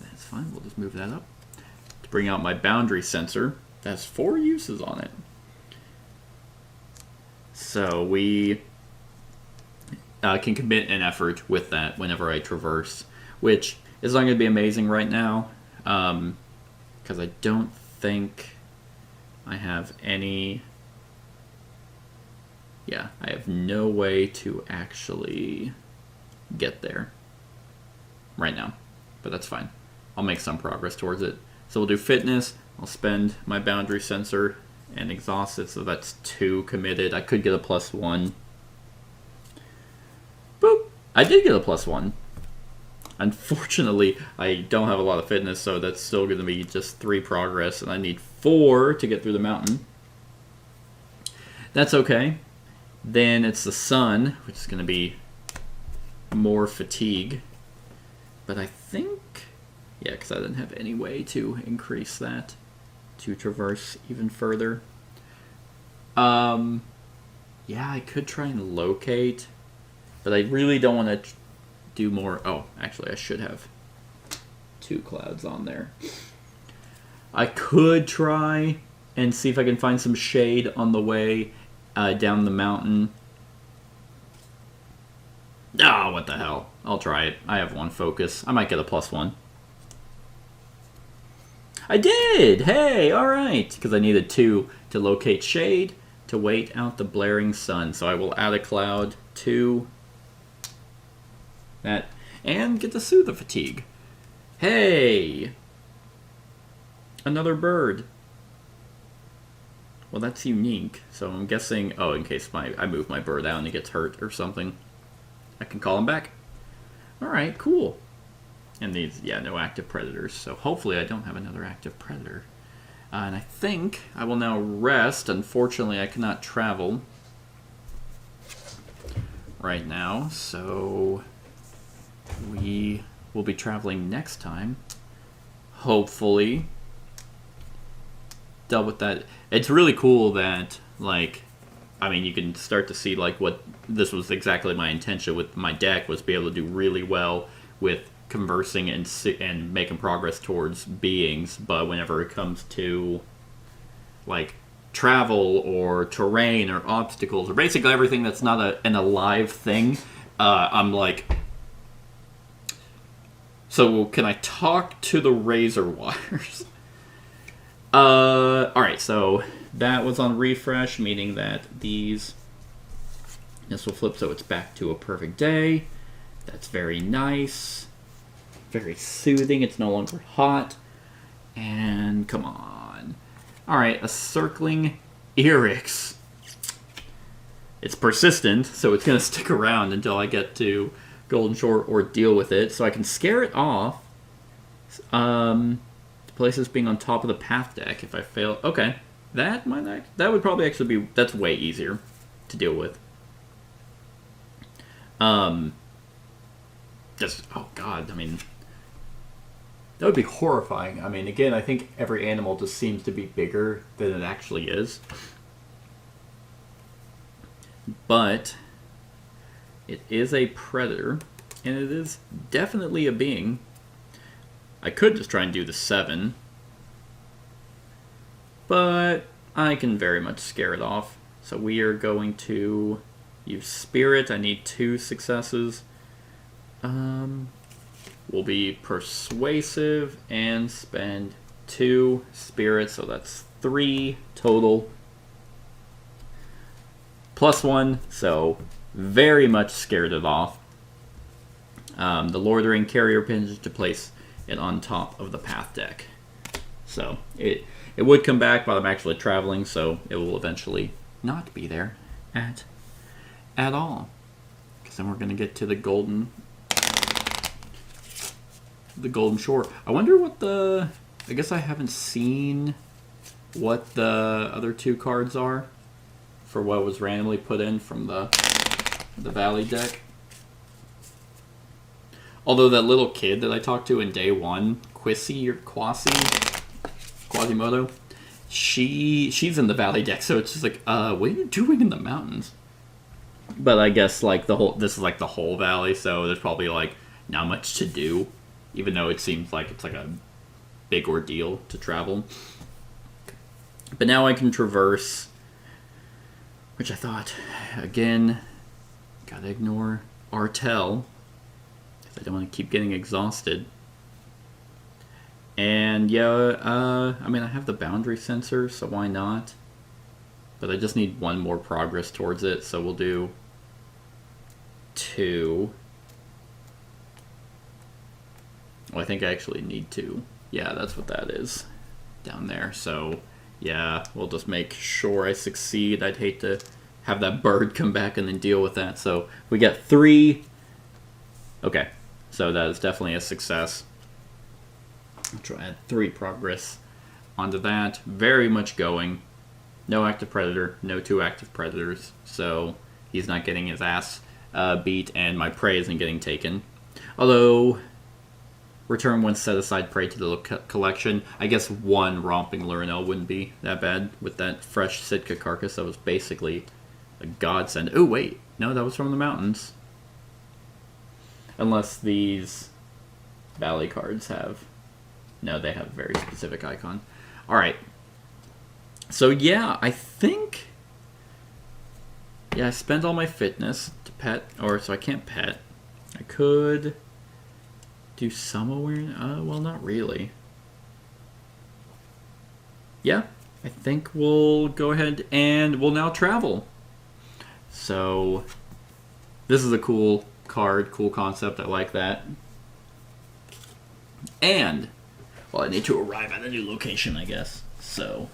That's fine. We'll just move that up. To bring out my boundary sensor. That has 4 uses on it. So we can commit an effort with that whenever I traverse, which is not going to be amazing right now, because I don't think I have any... Yeah, I have no way to actually get there right now, but that's fine. I'll make some progress towards it. So we'll do fitness. I'll spend my boundary sensor and exhaust it, so that's 2 committed. I could get a +1. Boop! I did get a +1. Unfortunately, I don't have a lot of fitness, so that's still going to be just 3 progress, and I need 4 to get through the mountain. That's okay. Then it's the sun, which is going to be more fatigue. But I think, yeah, because I didn't have any way to increase that to traverse even further. Yeah, I could try and locate, but I really don't want to do more. Oh, actually, I should have 2 clouds on there. I could try and see if I can find some shade on the way down the mountain. Oh, what the hell. I'll try it. I have 1 focus. I might get a +1. I did! Hey, alright! Because I needed 2 to locate shade, to wait out the blaring sun. So I will add a cloud to that, and get to soothe the fatigue. Hey! Another bird. Well, that's unique. So I'm guessing, oh, in case I move my bird out and it gets hurt or something, I can call him back. Alright, cool. And these, yeah, no active predators. So hopefully I don't have another active predator. And I think I will now rest. Unfortunately, I cannot travel right now. So we will be traveling next time. Hopefully. Dealt with that. It's really cool that, like, I mean, you can start to see, like, what this was exactly my intention with my deck, was be able to do really well with conversing and making progress towards beings, but whenever it comes to, like, travel or terrain or obstacles or basically everything that's not an alive thing, I'm like, so can I talk to the razor wires? Alright, so that was on refresh, meaning that this will flip so it's back to a perfect day. That's very nice. Very soothing. It's no longer hot. And come on. Alright, a circling Eryx. It's persistent, so it's going to stick around until I get to Golden Shore or deal with it. So I can scare it off. Places being on top of the path deck if I fail. Okay. That would probably actually be, that's way easier to deal with. Just, oh god, I mean, that would be horrifying. I mean, again, I think every animal just seems to be bigger than it actually is. But it is a predator, and it is definitely a being. I could just try and do the 7, but I can very much scare it off. So we are going to use Spirit. I need 2 successes. We'll be Persuasive and spend 2 Spirit, so that's 3 total. +1, so very much scared it off. The Lord of the Ring Carrier Pin to place it on top of the path deck. So it would come back, but I'm actually traveling, so it will eventually not be there at all. Because then we're going to get to the Golden Shore. I wonder what I guess I haven't seen what the other 2 cards are for what was randomly put in from the Valley deck. Although that little kid that I talked to in day 1, Quasimodo, she's in the Valley deck, so it's just like, what are you doing in the mountains? But I guess like this is like the whole valley, so there's probably like not much to do, even though it seems like it's like a big ordeal to travel. But now I can traverse, which I thought, again, gotta ignore Artel. I don't want to keep getting exhausted. And yeah, I mean, I have the boundary sensor, so why not? But I just need 1 more progress towards it, so we'll do 2. Well, I think I actually need 2. Yeah, that's what that is down there. So yeah, we'll just make sure I succeed. I'd hate to have that bird come back and then deal with that. So we got 3. Okay. So that is definitely a success. I'll try to add 3 progress onto that. Very much going. No active predator, no 2 active predators. So he's not getting his ass beat, and my prey isn't getting taken. Although, return 1 set aside prey to the collection. I guess 1 romping Lurinel wouldn't be that bad with that fresh Sitka carcass. That was basically a godsend. Oh wait, no, that was from the mountains. Unless these Valley cards have... No, they have a very specific icon. Alright. So yeah, I think... Yeah, I spent all my fitness to pet, or so I can't pet. I could do some awareness. Well, not really. yeah, I think we'll go ahead and we'll now travel. So this is a cool card, cool concept. I like that. And, well, I need to arrive at a new location, I guess. So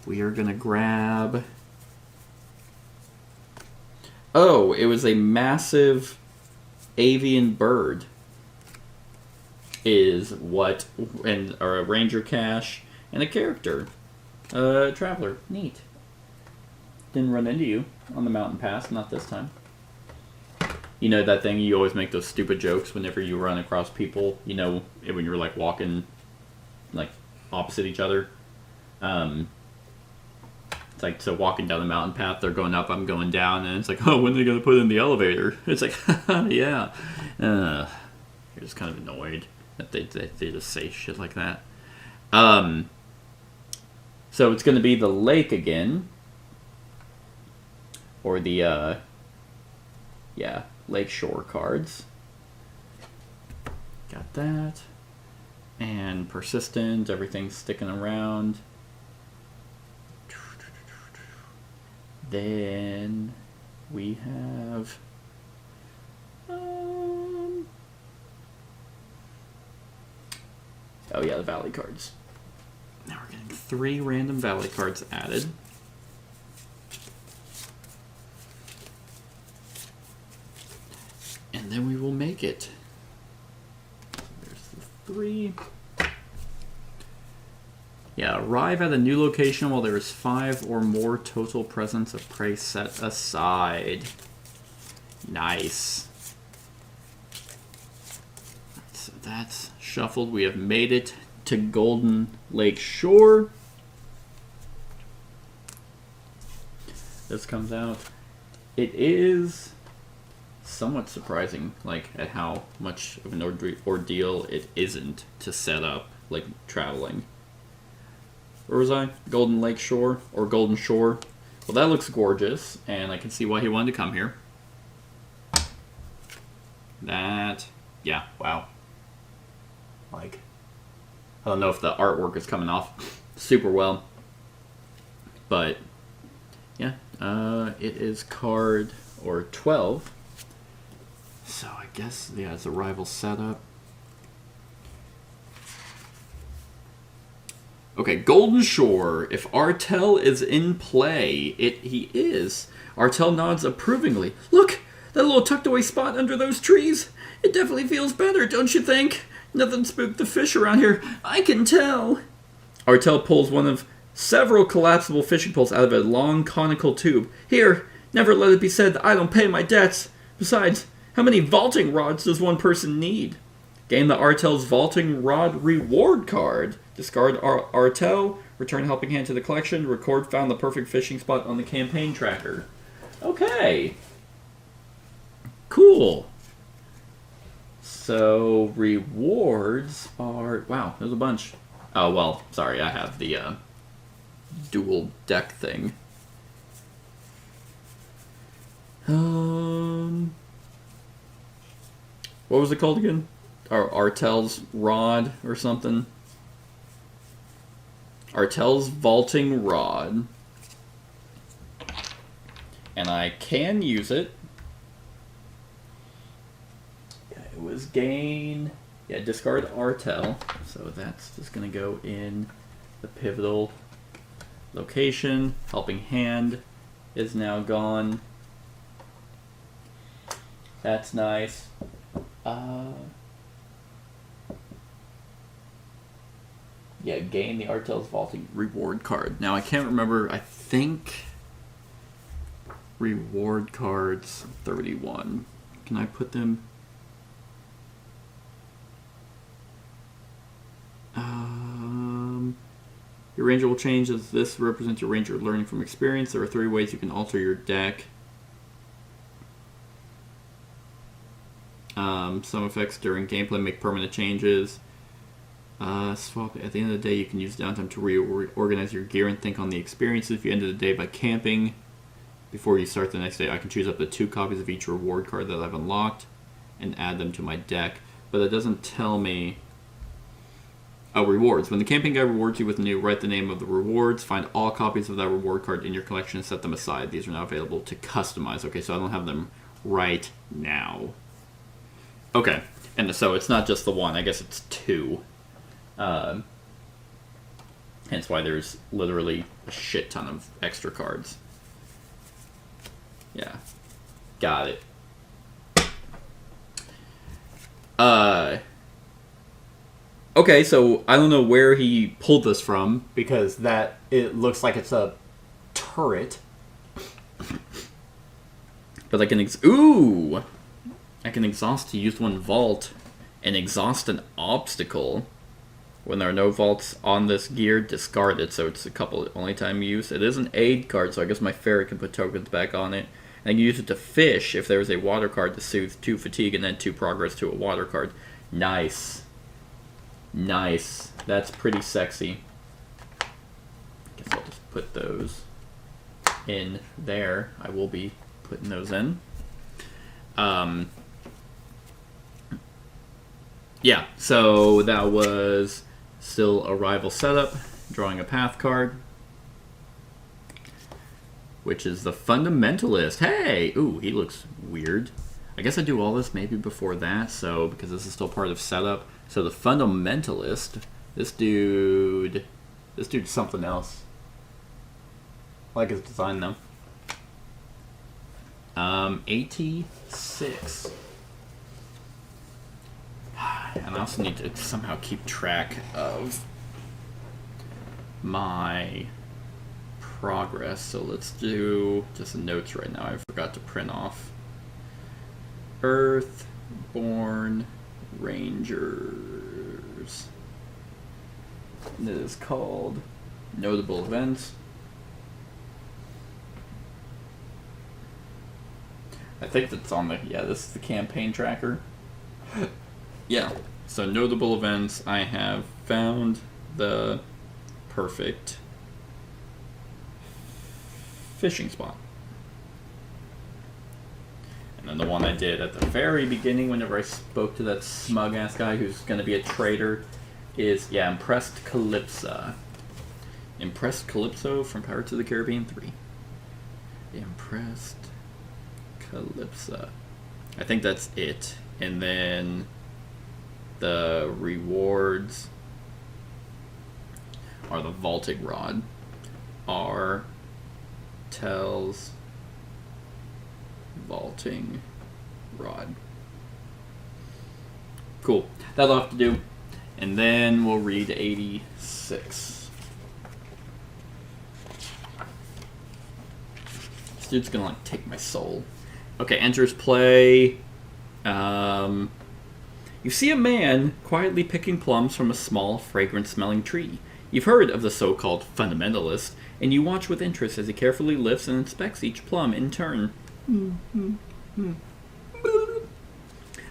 we are going to grab... Oh, it was a massive avian bird is what... or a ranger cache and a character. Traveler. Neat. Didn't run into you on the mountain pass, not this time. You know that thing, you always make those stupid jokes whenever you run across people, you know, when you're like walking like opposite each other. It's like, so walking down the mountain path, they're going up, I'm going down, and it's like, oh, when are they going to put in the elevator? It's like, yeah. You're just kind of annoyed that they just say shit like that. So it's going to be the lake again. Or the, Lakeshore cards. Got that. And persistent, everything's sticking around. Then we have... oh yeah, the Valley cards. Now we're getting 3 random Valley cards added. And then we will make it. There's the 3. Yeah, arrive at a new location while there is 5 or more total presents of prey set aside. Nice. So that's shuffled. We have made it to Golden Lake Shore. This comes out. It is somewhat surprising, like, at how much of an ordeal it isn't to set up, like, traveling. Where was I? Golden Lake Shore, or Golden Shore. Well, that looks gorgeous, and I can see why he wanted to come here. That, yeah, wow. Like, I don't know if the artwork is coming off super well, but, yeah, it is card, or 12. So I guess, yeah, it's a rival setup. Okay, Golden Shore. If Artel is in play, he is. Artel nods approvingly. Look, that little tucked away spot under those trees. It definitely feels better, don't you think? Nothing spooked the fish around here. I can tell. Artel pulls one of several collapsible fishing poles out of a long conical tube. Here, never let it be said that I don't pay my debts. Besides, how many vaulting rods does one person need? Gain the Artel's vaulting rod reward card. Discard Artel, return helping hand to the collection, record found the perfect fishing spot on the campaign tracker. Okay. Cool. So, rewards are... Wow, there's a bunch. Oh, well, sorry, I have the dual deck thing. What was it called again? Artel's Rod or something? Artel's Vaulting Rod. And I can use it. Yeah, it was gain... Yeah, discard Artel. So that's just going to go in the pivotal location. Helping Hand is now gone. That's nice. Yeah, gain the Artel's Vaulting reward card. Now, I can't remember. I think reward cards 31. Can I put them? Your ranger will change as this represents your ranger learning from experience. There are 3 ways you can alter your deck. Some effects during gameplay make permanent changes. Swap. At the end of the day, you can use downtime to reorganize your gear and think on the experiences. If you ended the day by camping before you start the next day, I can choose up to 2 copies of each reward card that I've unlocked and add them to my deck. But it doesn't tell me Oh, rewards. When the campaign guide rewards you with new, write the name of the rewards. Find all copies of that reward card in your collection and set them aside. These are now available to customize. Okay, so I don't have them right now. Okay, and so it's not just the one. I guess it's two. Hence why there's literally a shit ton of extra cards. Yeah. Got it. Okay, so I don't know where he pulled this from, because it looks like it's a turret. But I can I can exhaust to use one vault and exhaust an obstacle. When there are no vaults on this gear, discard it. So it's only time use. It is an aid card, so I guess my ferret can put tokens back on it. And I can use it to fish if there's a water card to soothe 2 fatigue and then 2 progress to a water card. Nice. Nice. That's pretty sexy. Guess I'll just put those in there. I will be putting those in. Yeah, so that was still a rival setup. Drawing a path card, which is the Fundamentalist. Hey! Ooh, he looks weird. I guess I do all this maybe before that, so because this is still part of setup. So the Fundamentalist, this dude's something else. I like his design though. 86. And I also need to somehow keep track of my progress. So let's do just notes right now. I forgot to print off. Earthborne Rangers. And it is called Notable Events. I think that's on the, this is the campaign tracker. Yeah, so notable events, I have found the perfect fishing spot. And then the one I did at the very beginning whenever I spoke to that smug-ass guy who's going to be a traitor is, Impressed Calypso. Impressed Calypso from Pirates of the Caribbean 3. Impressed Calypso. I think that's it. And then the rewards are the vaulting rod. R tells vaulting rod. Cool. That'll have to do. And then we'll read 86. This dude's gonna like take my soul. Okay, enters play. You see a man quietly picking plums from a small, fragrant-smelling tree. You've heard of the so-called fundamentalist, and you watch with interest as he carefully lifts and inspects each plum in turn.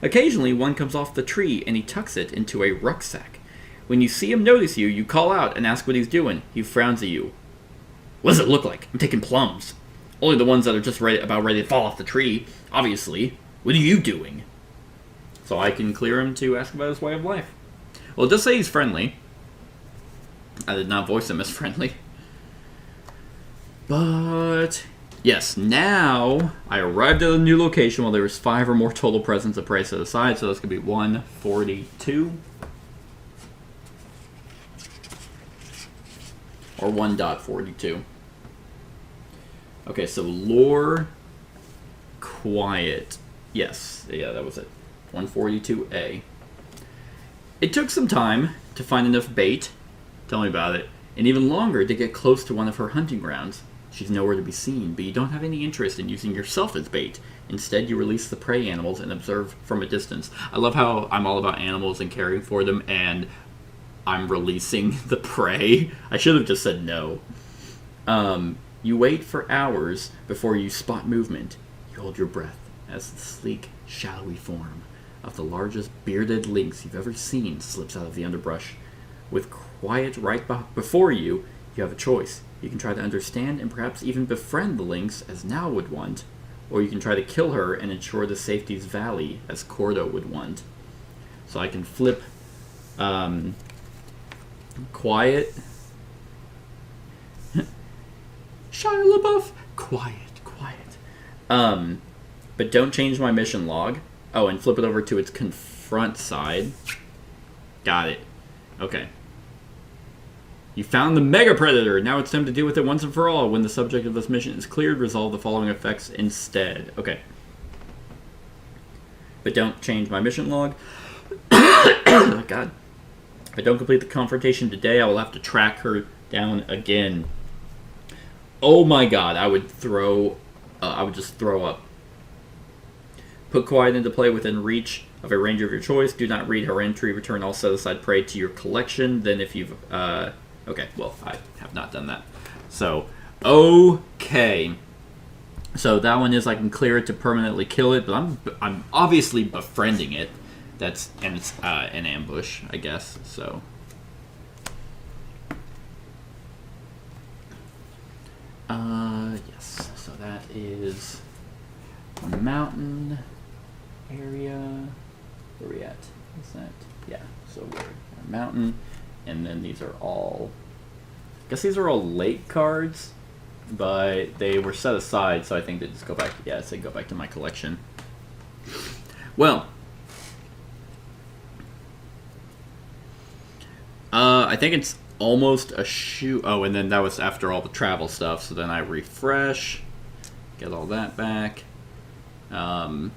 Occasionally, one comes off the tree, and he tucks it into a rucksack. When you see him notice you, you call out and ask what he's doing. He frowns at you. What does it look like? I'm taking plums. Only the ones that are just about ready to fall off the tree, obviously. What are you doing? So I can clear him to ask about his way of life. Well, it does say he's friendly. I did not voice him as friendly. But, yes, now I arrived at a new location while there was 5 or more total presents of price set aside, so that's going to be 142. Or 1.42. Okay, so lore, quiet. Yes, that was it. 142A. It took some time to find enough bait, tell me about it, and even longer to get close to one of her hunting grounds. She's nowhere to be seen, but you don't have any interest in using yourself as bait. Instead, you release the prey animals and observe from a distance. I love how I'm all about animals and caring for them, and I'm releasing the prey. I should have just said no. You wait for hours before you spot movement. You hold your breath as the sleek, shadowy form of the largest bearded lynx you've ever seen slips out of the underbrush. With quiet right before you, you have a choice. You can try to understand and perhaps even befriend the lynx as Now would want, or you can try to kill her and ensure the safety's valley as Cordo would want. So I can flip Quiet. Shia LaBeouf. Quiet. But don't change my mission log. Oh, and flip it over to its confront side. Got it. Okay. You found the Mega Predator. Now it's time to deal with it once and for all. When the subject of this mission is cleared, resolve the following effects instead. Okay. But don't change my mission log. Oh, God. If I don't complete the confrontation today, I will have to track her down again. Oh my God, I would just throw up. Put Quiet into play within reach of a ranger of your choice. Do not read her entry. Return all set-aside prey to your collection. Then if you've... okay, well, I have not done that. So, okay. So that one is I can clear it to permanently kill it, but I'm obviously befriending it. And it's an ambush, I guess, so... yes, so that is mountain area. Where are we at? Is that? Yeah, so we're mountain, and then these are all, I guess these are all lake cards, but they were set aside, so I think they just go back, yeah, so they go back to my collection. Well, I think it's almost a shoot. Oh, and then that was after all the travel stuff. So then I refresh, get all that back, draw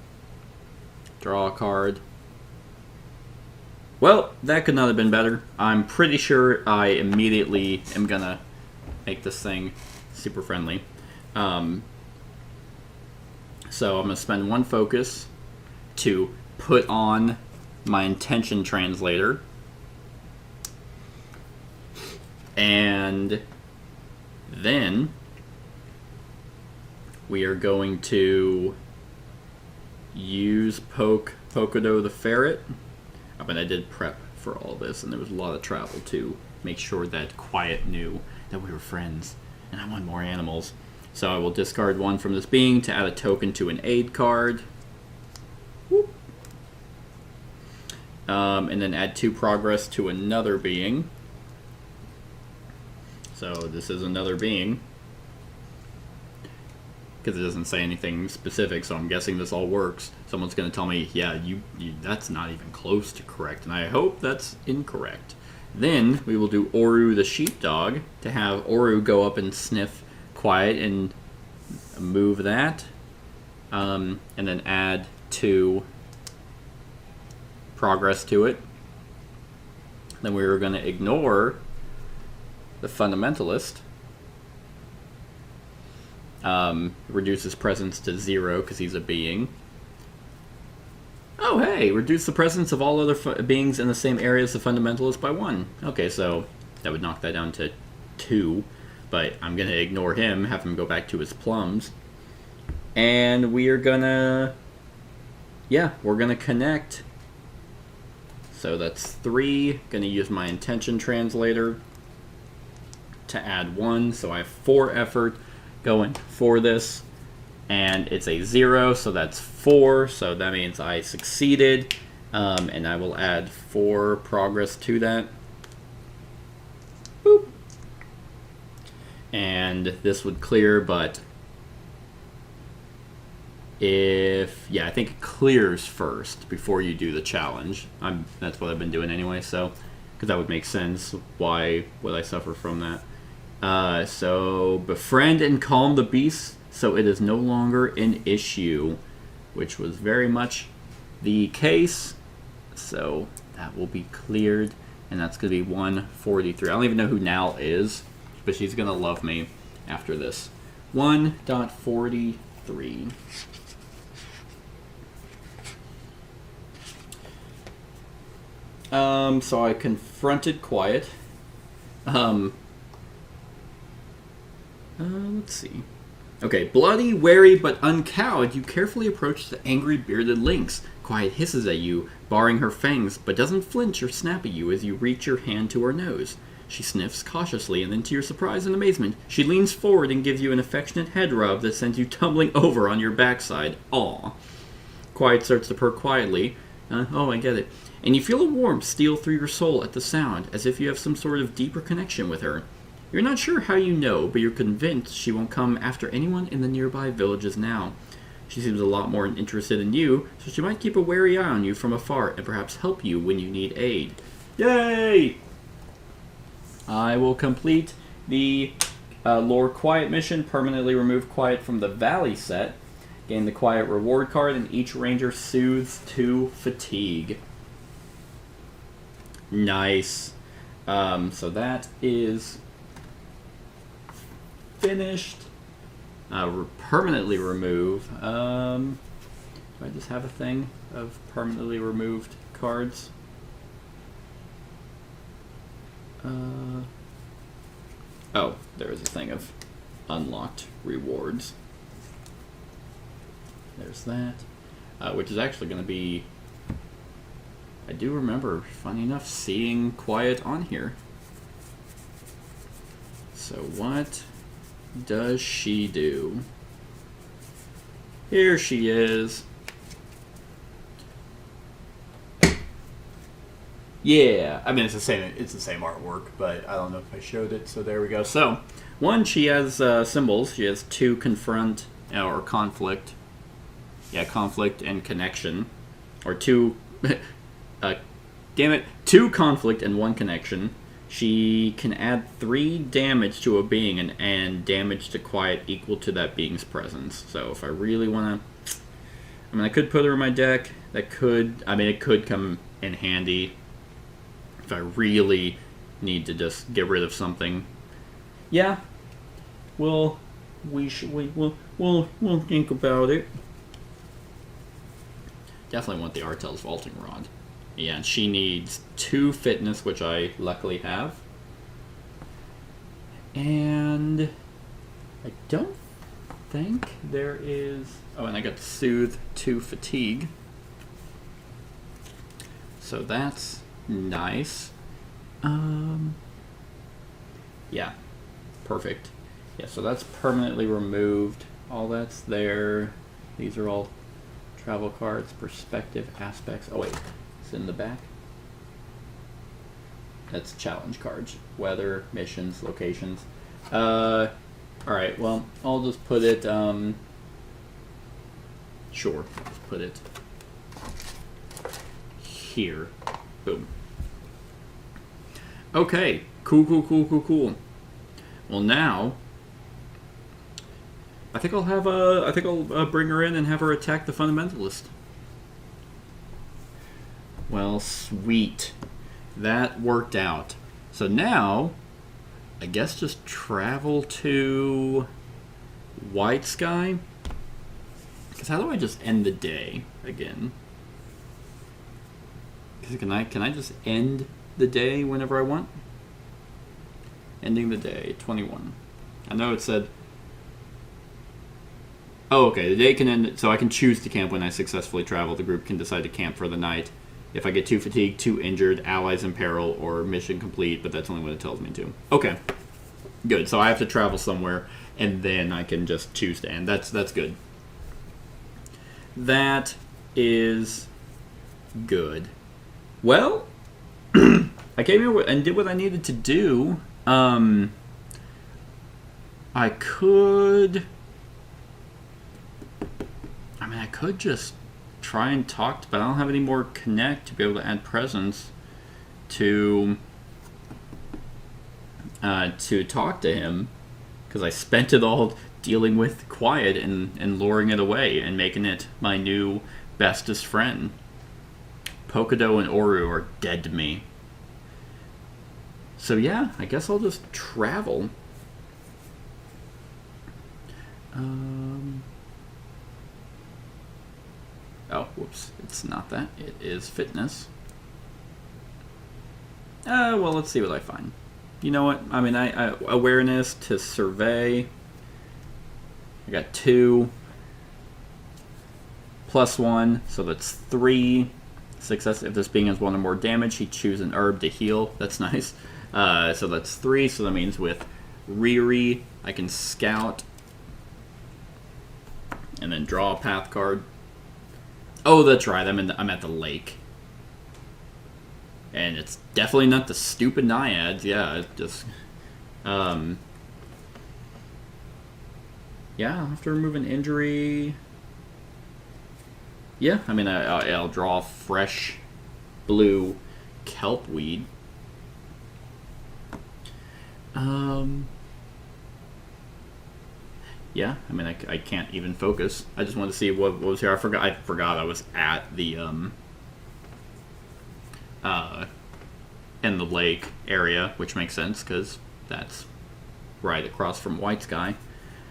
a card. Well, that could not have been better. I'm pretty sure I immediately am gonna make this thing super friendly. So I'm gonna spend one focus to put on my intention translator. And then we are going to use Pocodo the Ferret. I mean, I did prep for all this, and there was a lot of travel to make sure that Quiet knew that we were friends, and I want more animals. So I will discard one from this being to add a token to an aid card. Whoop. And then add 2 progress to another being. So this is another being, because it doesn't say anything specific, so I'm guessing this all works. Someone's going to tell me, yeah, you that's not even close to correct, and I hope that's incorrect. Then we will do Oru the sheepdog to have Oru go up and sniff Quiet and move that, and then add 2 progress to it. Then we were going to ignore the fundamentalist. Reduces presence to 0 because he's a being. Oh, hey! Reduce the presence of all other beings in the same area as the fundamentalist by 1. Okay, so that would knock that down to 2. But I'm going to ignore him, have him go back to his plums. And we are going to... yeah, we're going to connect. So that's 3. Going to use my intention translator to add 1, so I have 4 effort going for this, and it's a 0, so that's 4, so that means I succeeded, and I will add 4 progress to that. Boop. And this would clear, but if, yeah, I think it clears first before you do the challenge. That's what I've been doing anyway, so, because that would make sense. Why would I suffer from that? So befriend and calm the beast so it is no longer an issue, which was very much the case. So that will be cleared, and that's going to be 143. I don't even know who Nal is, but she's going to love me after this. 1.43. So I confronted Quiet. Let's see. Okay, bloody, wary, but uncowed, you carefully approach the angry bearded lynx. Quiet hisses at you, baring her fangs, but doesn't flinch or snap at you as you reach your hand to her nose. She sniffs cautiously, and then to your surprise and amazement, she leans forward and gives you an affectionate head rub that sends you tumbling over on your backside. Aw. Quiet starts to purr quietly. Oh, I get it. And you feel a warmth steal through your soul at the sound, as if you have some sort of deeper connection with her. You're not sure how you know, but you're convinced she won't come after anyone in the nearby villages now. She seems a lot more interested in you, so she might keep a wary eye on you from afar and perhaps help you when you need aid. Yay! I will complete the Lore Quiet mission, permanently remove Quiet from the Valley set. Gain the Quiet reward card, and each ranger soothes to fatigue. Nice. So that is finished. Permanently remove. Do I just have a thing of permanently removed cards? Oh, there is a thing of unlocked rewards. There's that. Which is actually going to be... I do remember, funny enough, seeing Quiet on here. So what does she do? Here she is. Yeah, I mean it's the same artwork, but I don't know if I showed it. So there we go. So one, she has symbols. She has 2 confront or conflict. Yeah, conflict and connection, or 2. Damn it, 2 conflict and 1 connection. She can add 3 damage to a being and damage to Quiet equal to that being's presence. So if I really want to... I mean, I could put her in my deck. It could come in handy if I really need to just get rid of something. Yeah. We'll think about it. Definitely want the Artel's Vaulting Rod. Yeah, and she needs 2 fitness, which I luckily have. And I don't think there is... Oh, and I got Soothe 2 fatigue. So that's nice. Yeah, perfect. Yeah, so that's permanently removed. All that's there. These are all travel cards, perspective, aspects. Oh, wait. It's in the back. That's challenge cards. Weather, missions, locations. Alright, well, I'll just put it, sure, just put it here. Boom. Okay, cool. Well, now, I think I'll bring her in and have her attack the Fundamentalist. Well, sweet. That worked out. So now, I guess just travel to White Sky. Because how do I just end the day again? Can I just end the day whenever I want? Ending the day, 21. I know it said... Oh, okay. The day can end... So I can choose to camp when I successfully travel. The group can decide to camp for the night. If I get 2 fatigued, 2 injured, allies in peril, or mission complete, but that's only what it tells me to. Okay. Good. So I have to travel somewhere, and then I can just choose to end. That's good. That is good. Well, I came here and did what I needed to do. I could just try and talk, but I don't have any more connect to be able to add presence to talk to him, because I spent it all dealing with Quiet and luring it away and making it my new bestest friend. Pocodo and Oru are dead to me. So yeah, I guess I'll just travel. Oh, whoops. It's not that. It is fitness. Well, let's see what I find. You know what? I mean, I awareness to survey. I got 2. +1, so that's 3. Success. If this being has 1 or more damage, he chooses an herb to heal. That's nice. So that's 3, so that means with Riri, I can scout. And then draw a path card. Oh, that's right. I'm at the lake. And it's definitely not the stupid naiads. Yeah, it just... yeah, I'll have to remove an injury. Yeah, I mean, I'll draw fresh blue kelpweed. Yeah, I mean, I can't even focus. I just wanted to see what was here. I forgot I was at the in the lake area, which makes sense because that's right across from White Sky.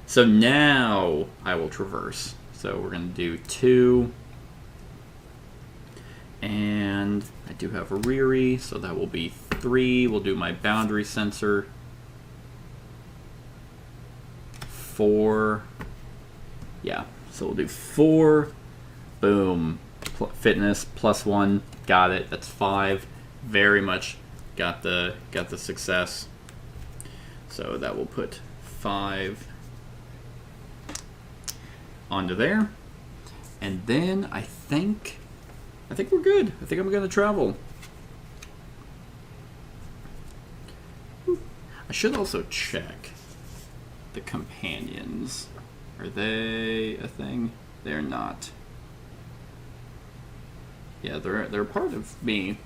So now I will traverse. So we're gonna do 2, and I do have a Riri, so that will be 3. We'll do my boundary sensor. 4. Yeah, so we'll do 4. Boom. Fitness +1. Got it. That's 5. Very much got the success. So that will put 5 onto there. And then I think we're good. I think I'm gonna travel. I should also check the companions. Are they a thing? They're not. Yeah, they're part of me.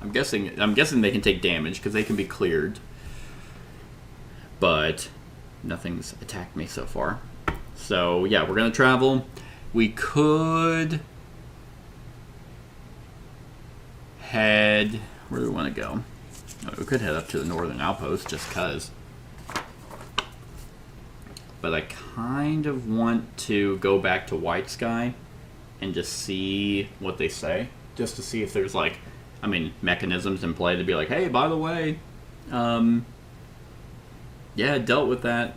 I'm guessing they can take damage because they can be cleared. But nothing's attacked me so far. So yeah, we're gonna travel. We could head... where do we want to go? Oh, we could head up to the northern outpost just cause. But I kind of want to go back to White Sky and just see what they say. Just to see if there's like, I mean, mechanisms in play to be like, hey, by the way, yeah, dealt with that,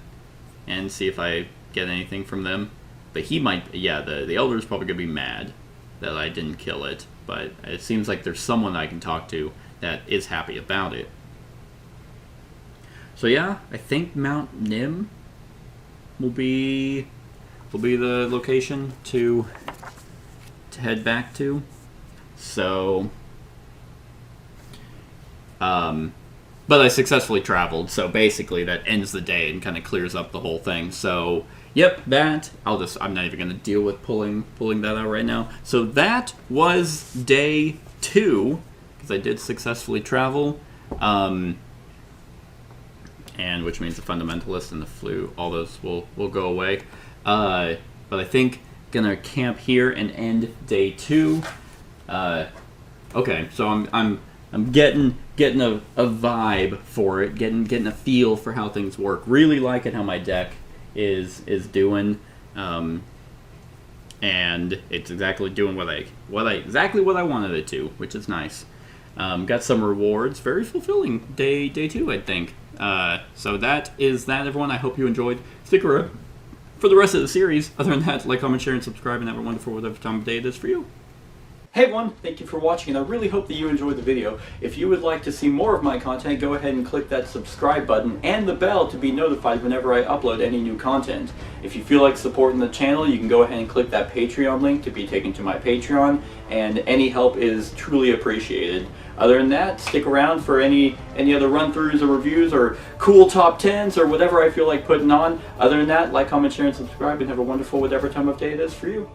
and see if I get anything from them. But he might, yeah, the Elder's probably going to be mad that I didn't kill it. But it seems like there's someone I can talk to that is happy about it. So yeah, I think Mount Nim will be the location to head back to. So, but I successfully traveled, so basically that ends the day and kind of clears up the whole thing. So, yep, that I'm not even going to deal with pulling that out right now. So that was day 2 because I did successfully travel. And which means the fundamentalist and the flu, all those will go away. But I think gonna camp here and end day 2. Okay, so I'm getting a vibe for it, getting a feel for how things work. Really liking how my deck is doing, and it's exactly doing what I wanted it to, which is nice. Got some rewards, very fulfilling day 2, I think. So that is that, everyone. I hope you enjoyed. Stick around for the rest of the series. Other than that, like, comment, share, and subscribe, and have a wonderful whatever time of day it is for you. Hey everyone, thank you for watching, and I really hope that you enjoyed the video. If you would like to see more of my content, go ahead and click that subscribe button and the bell to be notified whenever I upload any new content. If you feel like supporting the channel, you can go ahead and click that Patreon link to be taken to my Patreon, and any help is truly appreciated. Other than that, stick around for any other run-throughs or reviews or cool top 10s or whatever I feel like putting on. Other than that, like, comment, share, and subscribe, and have a wonderful whatever time of day it is for you.